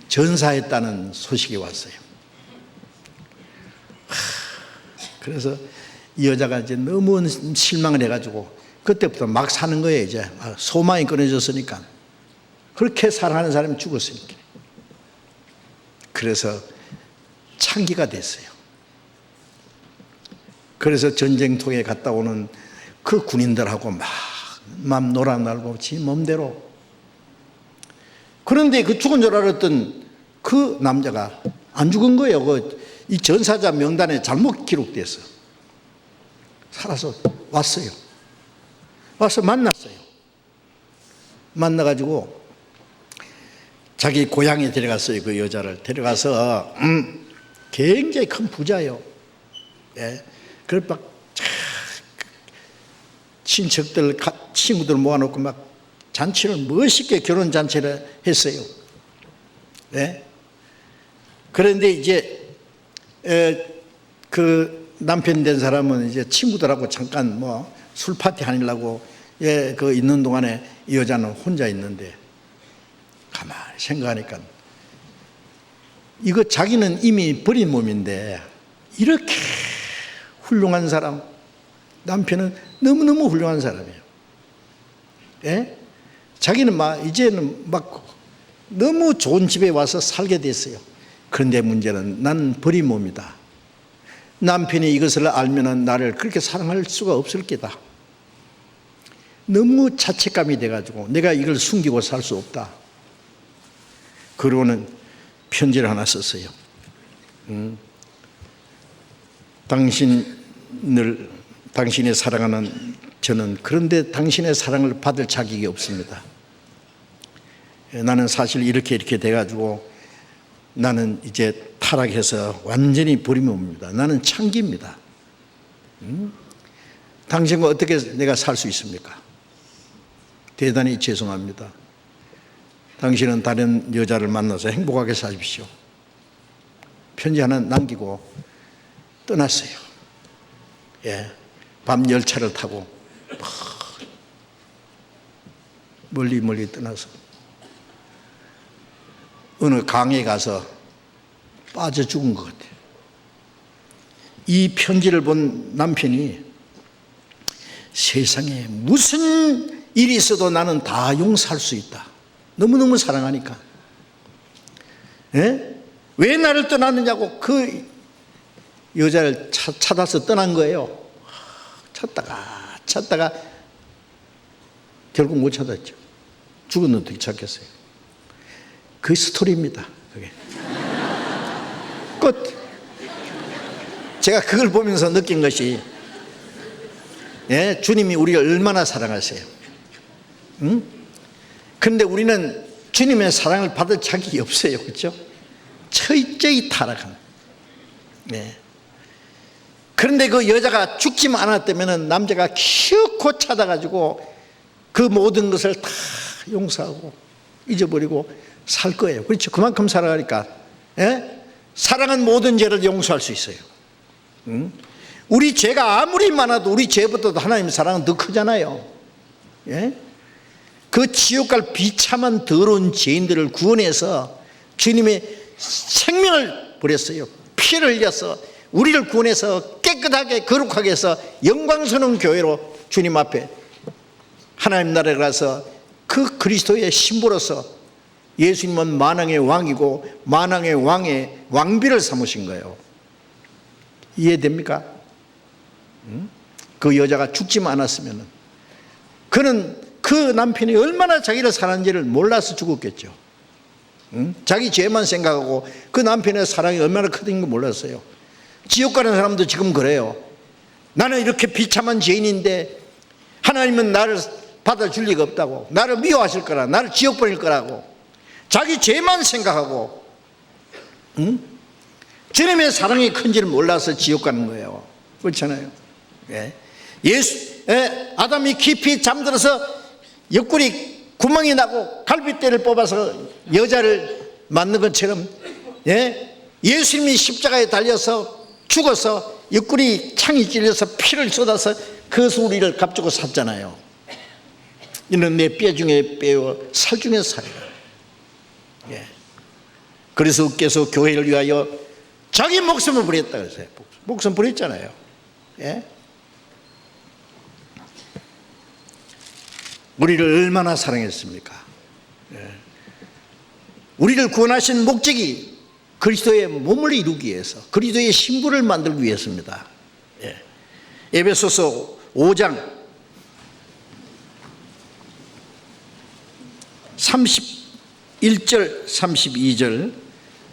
전사했다는 소식이 왔어요. 그래서 이 여자가 이제 너무 실망을 해가지고 그때부터 막 사는 거예요. 이제 소망이 끊어졌으니까. 그렇게 사랑하는 사람이 죽었으니까. 그래서 창기가 됐어요. 그래서 전쟁통에 갔다 오는 그 군인들하고 막 놀아나고 지 몸대로. 그런데 그 죽은 줄 알았던 그 남자가 안 죽은 거예요. 이 전사자 명단에 잘못 기록됐어. 살아서 왔어요. 와서 만났어요. 만나가지고 자기 고향에 데려갔어요. 그 여자를 데려가서 굉장히 큰 부자예요. 그걸 막 친척들, 친구들 모아놓고 막 잔치를 멋있게 결혼 잔치를 했어요. 그런데 이제 그 남편 된 사람은 이제 친구들하고 잠깐 술 파티 하려고 그 있는 동안에 이 여자는 혼자 있는데 가만히 생각하니까 이거 자기는 이미 버린 몸인데 이렇게 훌륭한 사람, 남편은 너무너무 훌륭한 사람이에요. 자기는 이제는 너무 좋은 집에 와서 살게 됐어요. 그런데 문제는 나는 버린 몸이다. 남편이 이것을 알면은 나를 그렇게 사랑할 수가 없을 게다. 너무 자책감이 돼가지고 내가 이걸 숨기고 살 수 없다. 그러고는 편지를 하나 썼어요. 당신이 사랑하는 저는 그런데 당신의 사랑을 받을 자격이 없습니다. 나는 사실 이렇게 돼가지고 나는 이제 타락해서 완전히 버린 몸입니다. 나는 창기입니다. 당신과 어떻게 내가 살 수 있습니까? 대단히 죄송합니다. 당신은 다른 여자를 만나서 행복하게 사십시오. 편지 하나 남기고 떠났어요. 밤 열차를 타고 멀리 떠나서 어느 강에 가서 빠져 죽은 것 같아요. 이 편지를 본 남편이 세상에 무슨 일이 있어도 나는 다 용서할 수 있다. 너무너무 사랑하니까. 왜 나를 떠났느냐고 그 여자를 찾아서 떠난 거예요. 찾다가 결국 못 찾았죠. 죽었는데 어떻게 찾겠어요? 그 스토리입니다. 그게. 끝. 제가 그걸 보면서 느낀 것이 주님이 우리를 얼마나 사랑하세요. 그런데 우리는 주님의 사랑을 받을 자격이 없어요. 그렇죠? 철저히 타락한. 그런데 그 여자가 죽지만 않았다면 남자가 기어코 찾아가지고 그 모든 것을 다 용서하고 잊어버리고 살 거예요. 그렇죠? 그만큼 사랑하니까. 예? 사랑은 모든 죄를 용서할 수 있어요. 우리 죄가 아무리 많아도 우리 죄보다도 하나님 사랑은 더 크잖아요. 예? 그 지옥 갈 비참한 더러운 죄인들을 구원해서 주님의 생명을 버렸어요. 피를 흘려서 우리를 구원해서 깨끗하게 거룩하게 해서 영광스러운 교회로 주님 앞에 하나님 나라에 가서 그 그리스도의 신부로서 예수님은 만왕의 왕이고 만왕의 왕의 왕비를 삼으신 거예요. 이해됩니까? 그 여자가 죽지만 않았으면 그는 그 남편이 얼마나 자기를 사랑하는지를 몰라서 죽었겠죠. 자기 죄만 생각하고 그 남편의 사랑이 얼마나 크다는 걸 몰랐어요. 지옥 가는 사람도 지금 그래요. 나는 이렇게 비참한 죄인인데 하나님은 나를 받아줄 리가 없다고, 나를 미워하실 거라, 나를 지옥 보낼 거라고 자기 죄만 생각하고 주님의 사랑이 큰지를 몰라서 지옥 가는 거예요. 그렇잖아요. 아담이 깊이 잠들어서 옆구리 구멍이 나고 갈빗대를 뽑아서 여자를 맞는 것처럼 예수님이 십자가에 달려서 죽어서 옆구리 창이 찔려서 피를 쏟아서 그 소리를 값주고 샀잖아요. 이는 내 뼈 중에 뼈요 살 중에 살이라. 그래서 께서 교회를 위하여 자기 목숨을 버렸다 그랬어요. 목숨 버렸잖아요. 우리를 얼마나 사랑했습니까? 우리를 구원하신 목적이 그리스도의 몸을 이루기 위해서, 그리스도의 신부를 만들기 위해서입니다. 에베소서 5장 31절 32절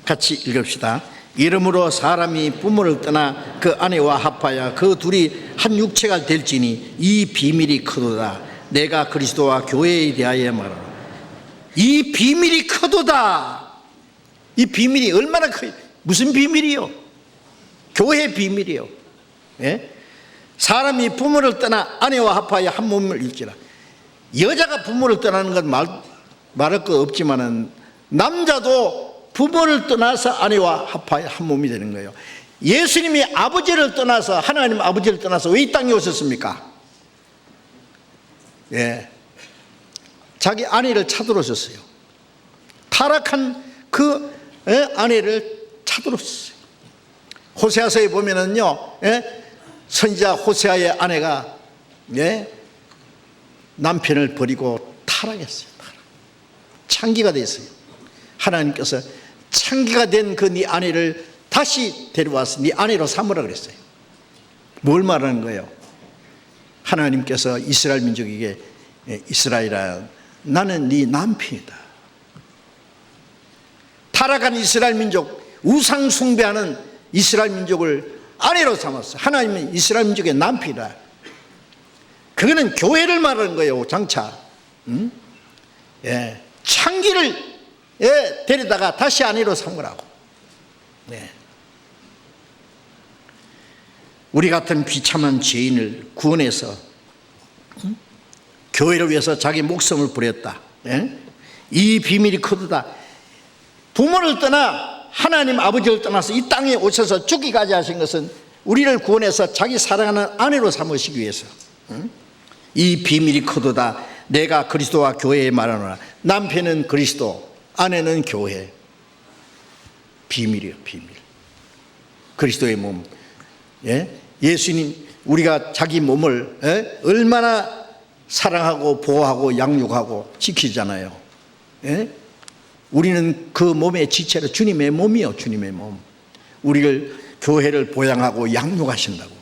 같이 읽읍시다. 이러므로 사람이 부모를 떠나 그 아내와 합하여 그 둘이 한 육체가 될지니 이 비밀이 크도다. 내가 그리스도와 교회에 대하여 말하노라. 이 비밀이 크도다. 이 비밀이 얼마나 커요? 무슨 비밀이요? 교회 비밀이요. 사람이 부모를 떠나 아내와 합하여 한 몸을 일지라. 여자가 부모를 떠나는 건 말할 거 없지만은 남자도 부모를 떠나서 아내와 합하여 한 몸이 되는 거예요. 예수님이 아버지를 떠나서, 하나님 아버지를 떠나서 왜 이 땅에 오셨습니까? 자기 아내를 찾으러 오셨어요. 타락한 그 아내를 찾으러 오셨어요. 호세아서에 보면은요, 선지자 호세아의 아내가 남편을 버리고 타락했어요. 창기가 됐어요. 하나님께서 창기가 된 그 네 아내를 다시 데려와서 네 아내로 삼으라 그랬어요. 뭘 말하는 거예요? 하나님께서 이스라엘 민족에게 이스라엘아, 나는 네 남편이다. 타락한 이스라엘 민족, 우상 숭배하는 이스라엘 민족을 아내로 삼았어요. 하나님은 이스라엘 민족의 남편이다. 그거는 교회를 말하는 거예요. 장차 창기를 데리다가 다시 아내로 삼으라고. 우리 같은 비참한 죄인을 구원해서 교회를 위해서 자기 목숨을 버렸다. 이 비밀이 크도다. 부모를 떠나 하나님 아버지를 떠나서 이 땅에 오셔서 죽기까지 하신 것은 우리를 구원해서 자기 사랑하는 아내로 삼으시기 위해서. 이 비밀이 크도다. 내가 그리스도와 교회에 말하노라. 남편은 그리스도, 아내는 교회. 비밀이에요, 비밀. 그리스도의 몸. 예수님, 우리가 자기 몸을 얼마나 사랑하고 보호하고 양육하고 지키잖아요. 우리는 그 몸의 지체로 주님의 몸이요, 주님의 몸. 우리를 교회를 보양하고 양육하신다고.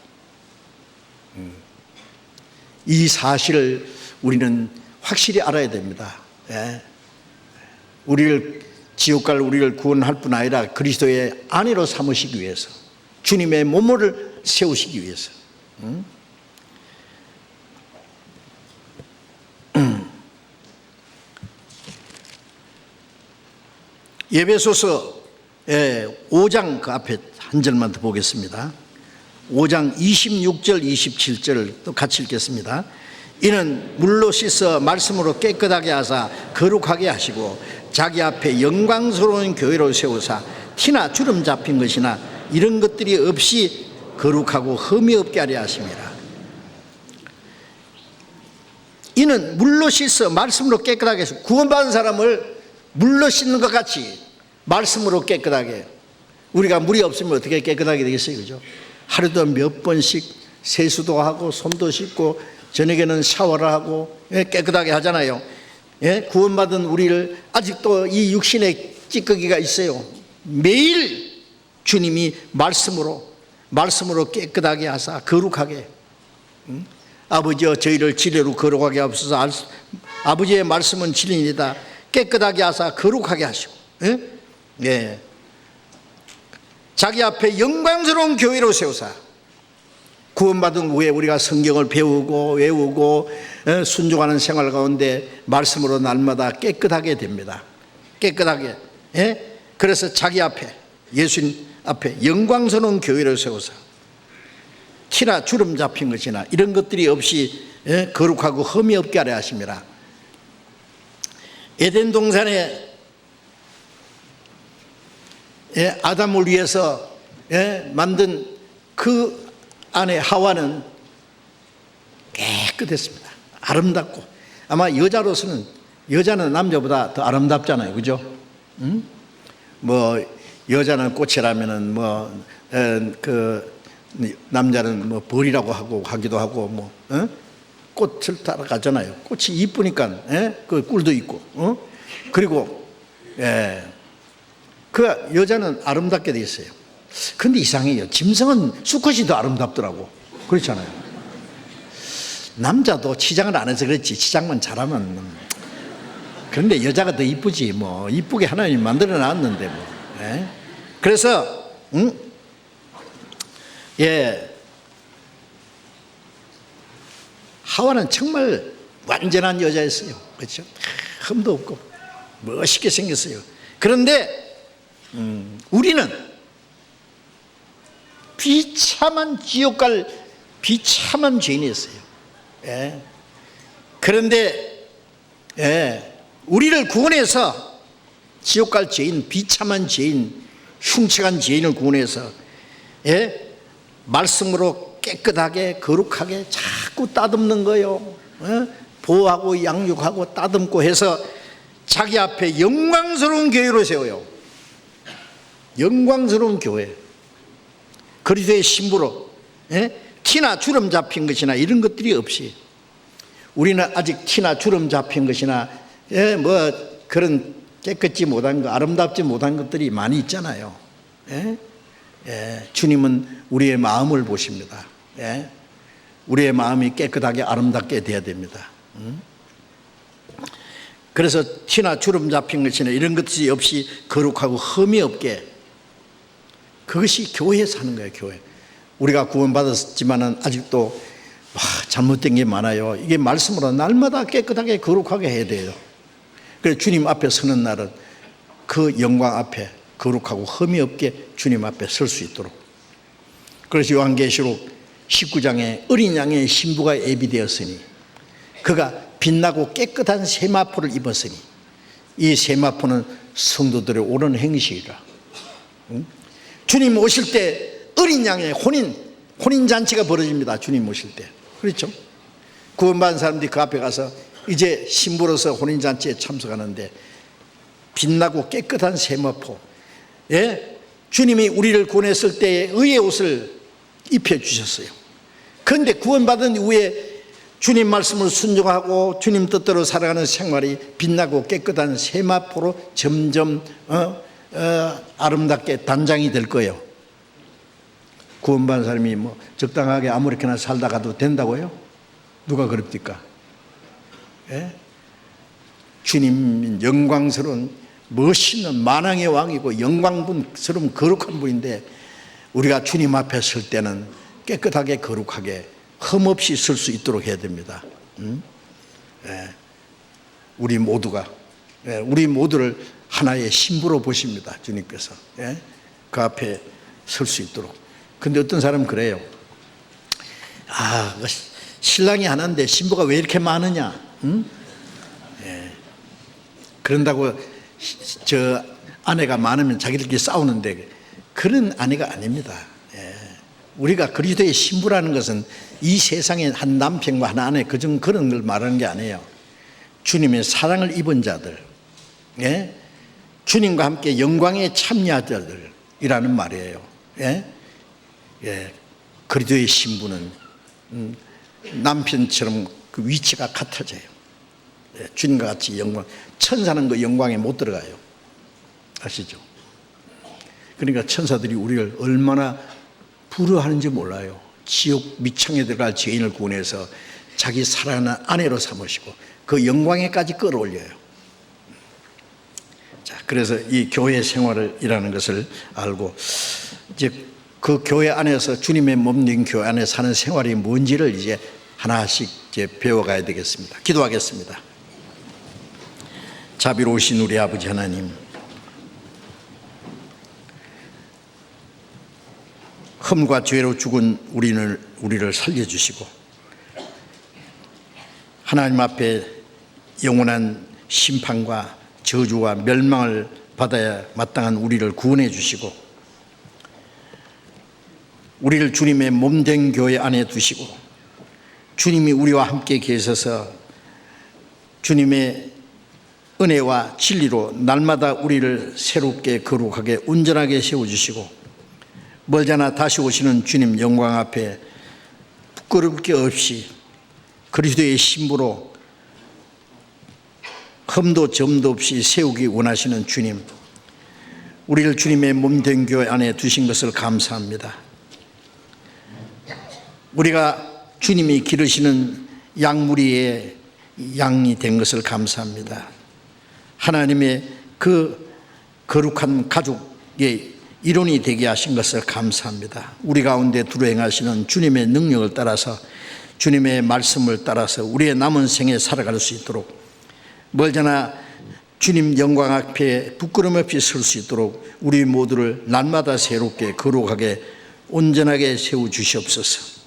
이 사실을 우리는 확실히 알아야 됩니다. 우리를 지옥 갈 우리를 구원할 뿐 아니라 그리스도의 아내로 삼으시기 위해서, 주님의 몸을 세우시기 위해서. 에베소서 5장 그 앞에 한 절만 더 보겠습니다. 5장 26절 27절을 또 같이 읽겠습니다. 이는 물로 씻어 말씀으로 깨끗하게 하사 거룩하게 하시고 자기 앞에 영광스러운 교회로 세우사 티나 주름 잡힌 것이나 이런 것들이 없이 거룩하고 흠이 없게 하려 하심이라. 이는 물로 씻어 말씀으로 깨끗하게 해서 구원받은 사람을 물로 씻는 것 같이 말씀으로 깨끗하게. 우리가 물이 없으면 어떻게 깨끗하게 되겠어요, 그죠? 하루도 몇 번씩 세수도 하고 손도 씻고 저녁에는 샤워를 하고 깨끗하게 하잖아요. 구원받은 우리를 아직도 이 육신의 찌꺼기가 있어요. 매일 주님이 말씀으로 깨끗하게 하사 거룩하게. 아버지여 저희를 지혜로 거룩하게 하옵소서. 아버지의 말씀은 진리이다. 깨끗하게 하사 거룩하게 하시고 자기 앞에 영광스러운 교회로 세우사. 구원받은 후에 우리가 성경을 배우고 외우고 순종하는 생활 가운데 말씀으로 날마다 깨끗하게 됩니다. 깨끗하게. 그래서 자기 앞에 예수님 앞에 영광스러운 교회를 세우사 티나 주름 잡힌 것이나 이런 것들이 없이 거룩하고 흠이 없게 하려 하심이라. 에덴 동산에 아담을 위해서 만든 그 안에 하와는 깨끗했습니다. 아름답고. 아마 여자는 남자보다 더 아름답잖아요, 그죠? 뭐 여자는 꽃이라면은 그 남자는 뭐 벌이라고 하기도 하고 꽃을 따라가잖아요. 꽃이 이쁘니까 그 꿀도 있고 그리고 그 여자는 아름답게 돼 있어요. 근데 이상해요. 짐승은 수컷이 더 아름답더라고. 그렇잖아요. 남자도 치장을 안 해서 그렇지 치장만 잘하면. 그런데 여자가 더 이쁘지 뭐. 이쁘게 하나님이 만들어 놨는데 뭐. 그래서 하와는 정말 완전한 여자였어요. 그렇죠? 흠도 없고 멋있게 생겼어요. 그런데 우리는 비참한 지옥 갈 비참한 죄인이었어요. 그런데 우리를 구원해서 지옥 갈 죄인, 비참한 죄인, 흉측한 죄인을 구원해서 말씀으로 깨끗하게 거룩하게 자꾸 따듬는 거예요. 보호하고 양육하고 따듬고 해서 자기 앞에 영광스러운 교회로 세워요. 영광스러운 교회. 그리스도의 신부로 티나 주름 잡힌 것이나 이런 것들이 없이. 우리는 아직 티나 주름 잡힌 것이나 뭐 그런 깨끗지 못한 거, 아름답지 못한 것들이 많이 있잖아요. 주님은 우리의 마음을 보십니다. 우리의 마음이 깨끗하게 아름답게 돼야 됩니다. 그래서 티나 주름 잡힌 것이나 이런 것이 없이 거룩하고 흠이 없게. 그것이 교회에 사는 거예요. 교회. 우리가 구원받았지만은 아직도 잘못된 게 많아요. 이게 말씀으로 날마다 깨끗하게 거룩하게 해야 돼요. 그래서 주님 앞에 서는 날은 그 영광 앞에 거룩하고 흠이 없게 주님 앞에 설 수 있도록. 그래서 요한계시록 19장에 어린 양의 신부가 예비되었으니 그가 빛나고 깨끗한 세마포를 입었으니 이 세마포는 성도들의 옳은 행실이라. 주님 오실 때 어린 양의 혼인잔치가 벌어집니다. 주님 오실 때. 그렇죠? 구원받은 사람들이 그 앞에 가서 이제 신부로서 혼인잔치에 참석하는데 빛나고 깨끗한 세마포. 주님이 우리를 구원했을 때의 의의 옷을 입혀주셨어요. 그런데 구원받은 이후에 주님 말씀을 순종하고 주님 뜻대로 살아가는 생활이 빛나고 깨끗한 세마포로 점점 아름답게 단장이 될 거예요. 구원받은 사람이 뭐 적당하게 아무렇게나 살다가도 된다고요? 누가 그럽니까? 주님 영광스러운 멋있는 만왕의 왕이고 영광스러운 거룩한 분인데 우리가 주님 앞에 설 때는 깨끗하게 거룩하게 흠없이 설 수 있도록 해야 됩니다. 우리 모두를 하나의 신부로 보십니다. 주님께서 그 앞에 설 수 있도록. 근데 어떤 사람은 그래요. 그 신랑이 하나인데 신부가 왜 이렇게 많으냐? 응? 예. 그런다고 저 아내가 많으면 자기들끼리 싸우는데 그런 아내가 아닙니다. 예. 우리가 그리스도의 신부라는 것은 이 세상에 한 남편과 한 아내 그런 걸 말하는 게 아니에요. 주님의 사랑을 입은 자들, 예? 주님과 함께 영광에 참여한 자들이라는 말이에요. 예? 예. 그리스도의 신부는 남편처럼 그 위치가 같아져요. 예. 주님과 같이 영광, 천사는 그 영광에 못 들어가요. 아시죠? 그러니까 천사들이 우리를 얼마나 부러워하는지 몰라요. 지옥 밑창에 들어갈 죄인을 구원해서 자기 사랑하는 아내로 삼으시고 그 영광에까지 끌어올려요. 자, 그래서 이 교회 생활이라는 것을 알고 이제 그 교회 안에서 주님의 몸된 교회 안에 사는 생활이 뭔지를 이제 하나씩 이제 배워가야 되겠습니다. 기도하겠습니다. 자비로우신 우리 아버지 하나님, 흠과 죄로 죽은 우리를 살려주시고 하나님 앞에 영원한 심판과 저주와 멸망을 받아야 마땅한 우리를 구원해 주시고 우리를 주님의 몸된 교회 안에 두시고 주님이 우리와 함께 계셔서 주님의 은혜와 진리로 날마다 우리를 새롭게 거룩하게 온전하게 세워주시고 멀잖아 다시 오시는 주님 영광 앞에 부끄러울 게 없이 그리스도의 신부로 흠도 점도 없이 세우기 원하시는 주님, 우리를 주님의 몸된 교회 안에 두신 것을 감사합니다. 우리가 주님이 기르시는 양무리의 양이 된 것을 감사합니다. 하나님의 그 거룩한 가족의 일원이 되게 하신 것을 감사합니다. 우리 가운데 두루 행하시는 주님의 능력을 따라서 주님의 말씀을 따라서 우리의 남은 생에 살아갈 수 있도록 멀잖아 주님 영광 앞에 부끄럼 없이 설 수 있도록 우리 모두를 날마다 새롭게 거룩하게 온전하게 세워주시옵소서.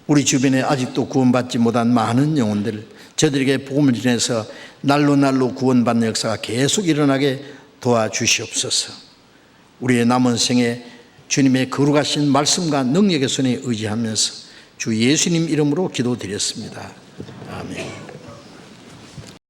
우리 주변에 아직도 구원받지 못한 많은 영혼들, 저들에게 복음을 전해서 날로 구원받는 역사가 계속 일어나게 도와주시옵소서. 우리의 남은 생에 주님의 거룩하신 말씀과 능력의 손에 의지하면서 주 예수님 이름으로 기도드렸습니다. 아멘.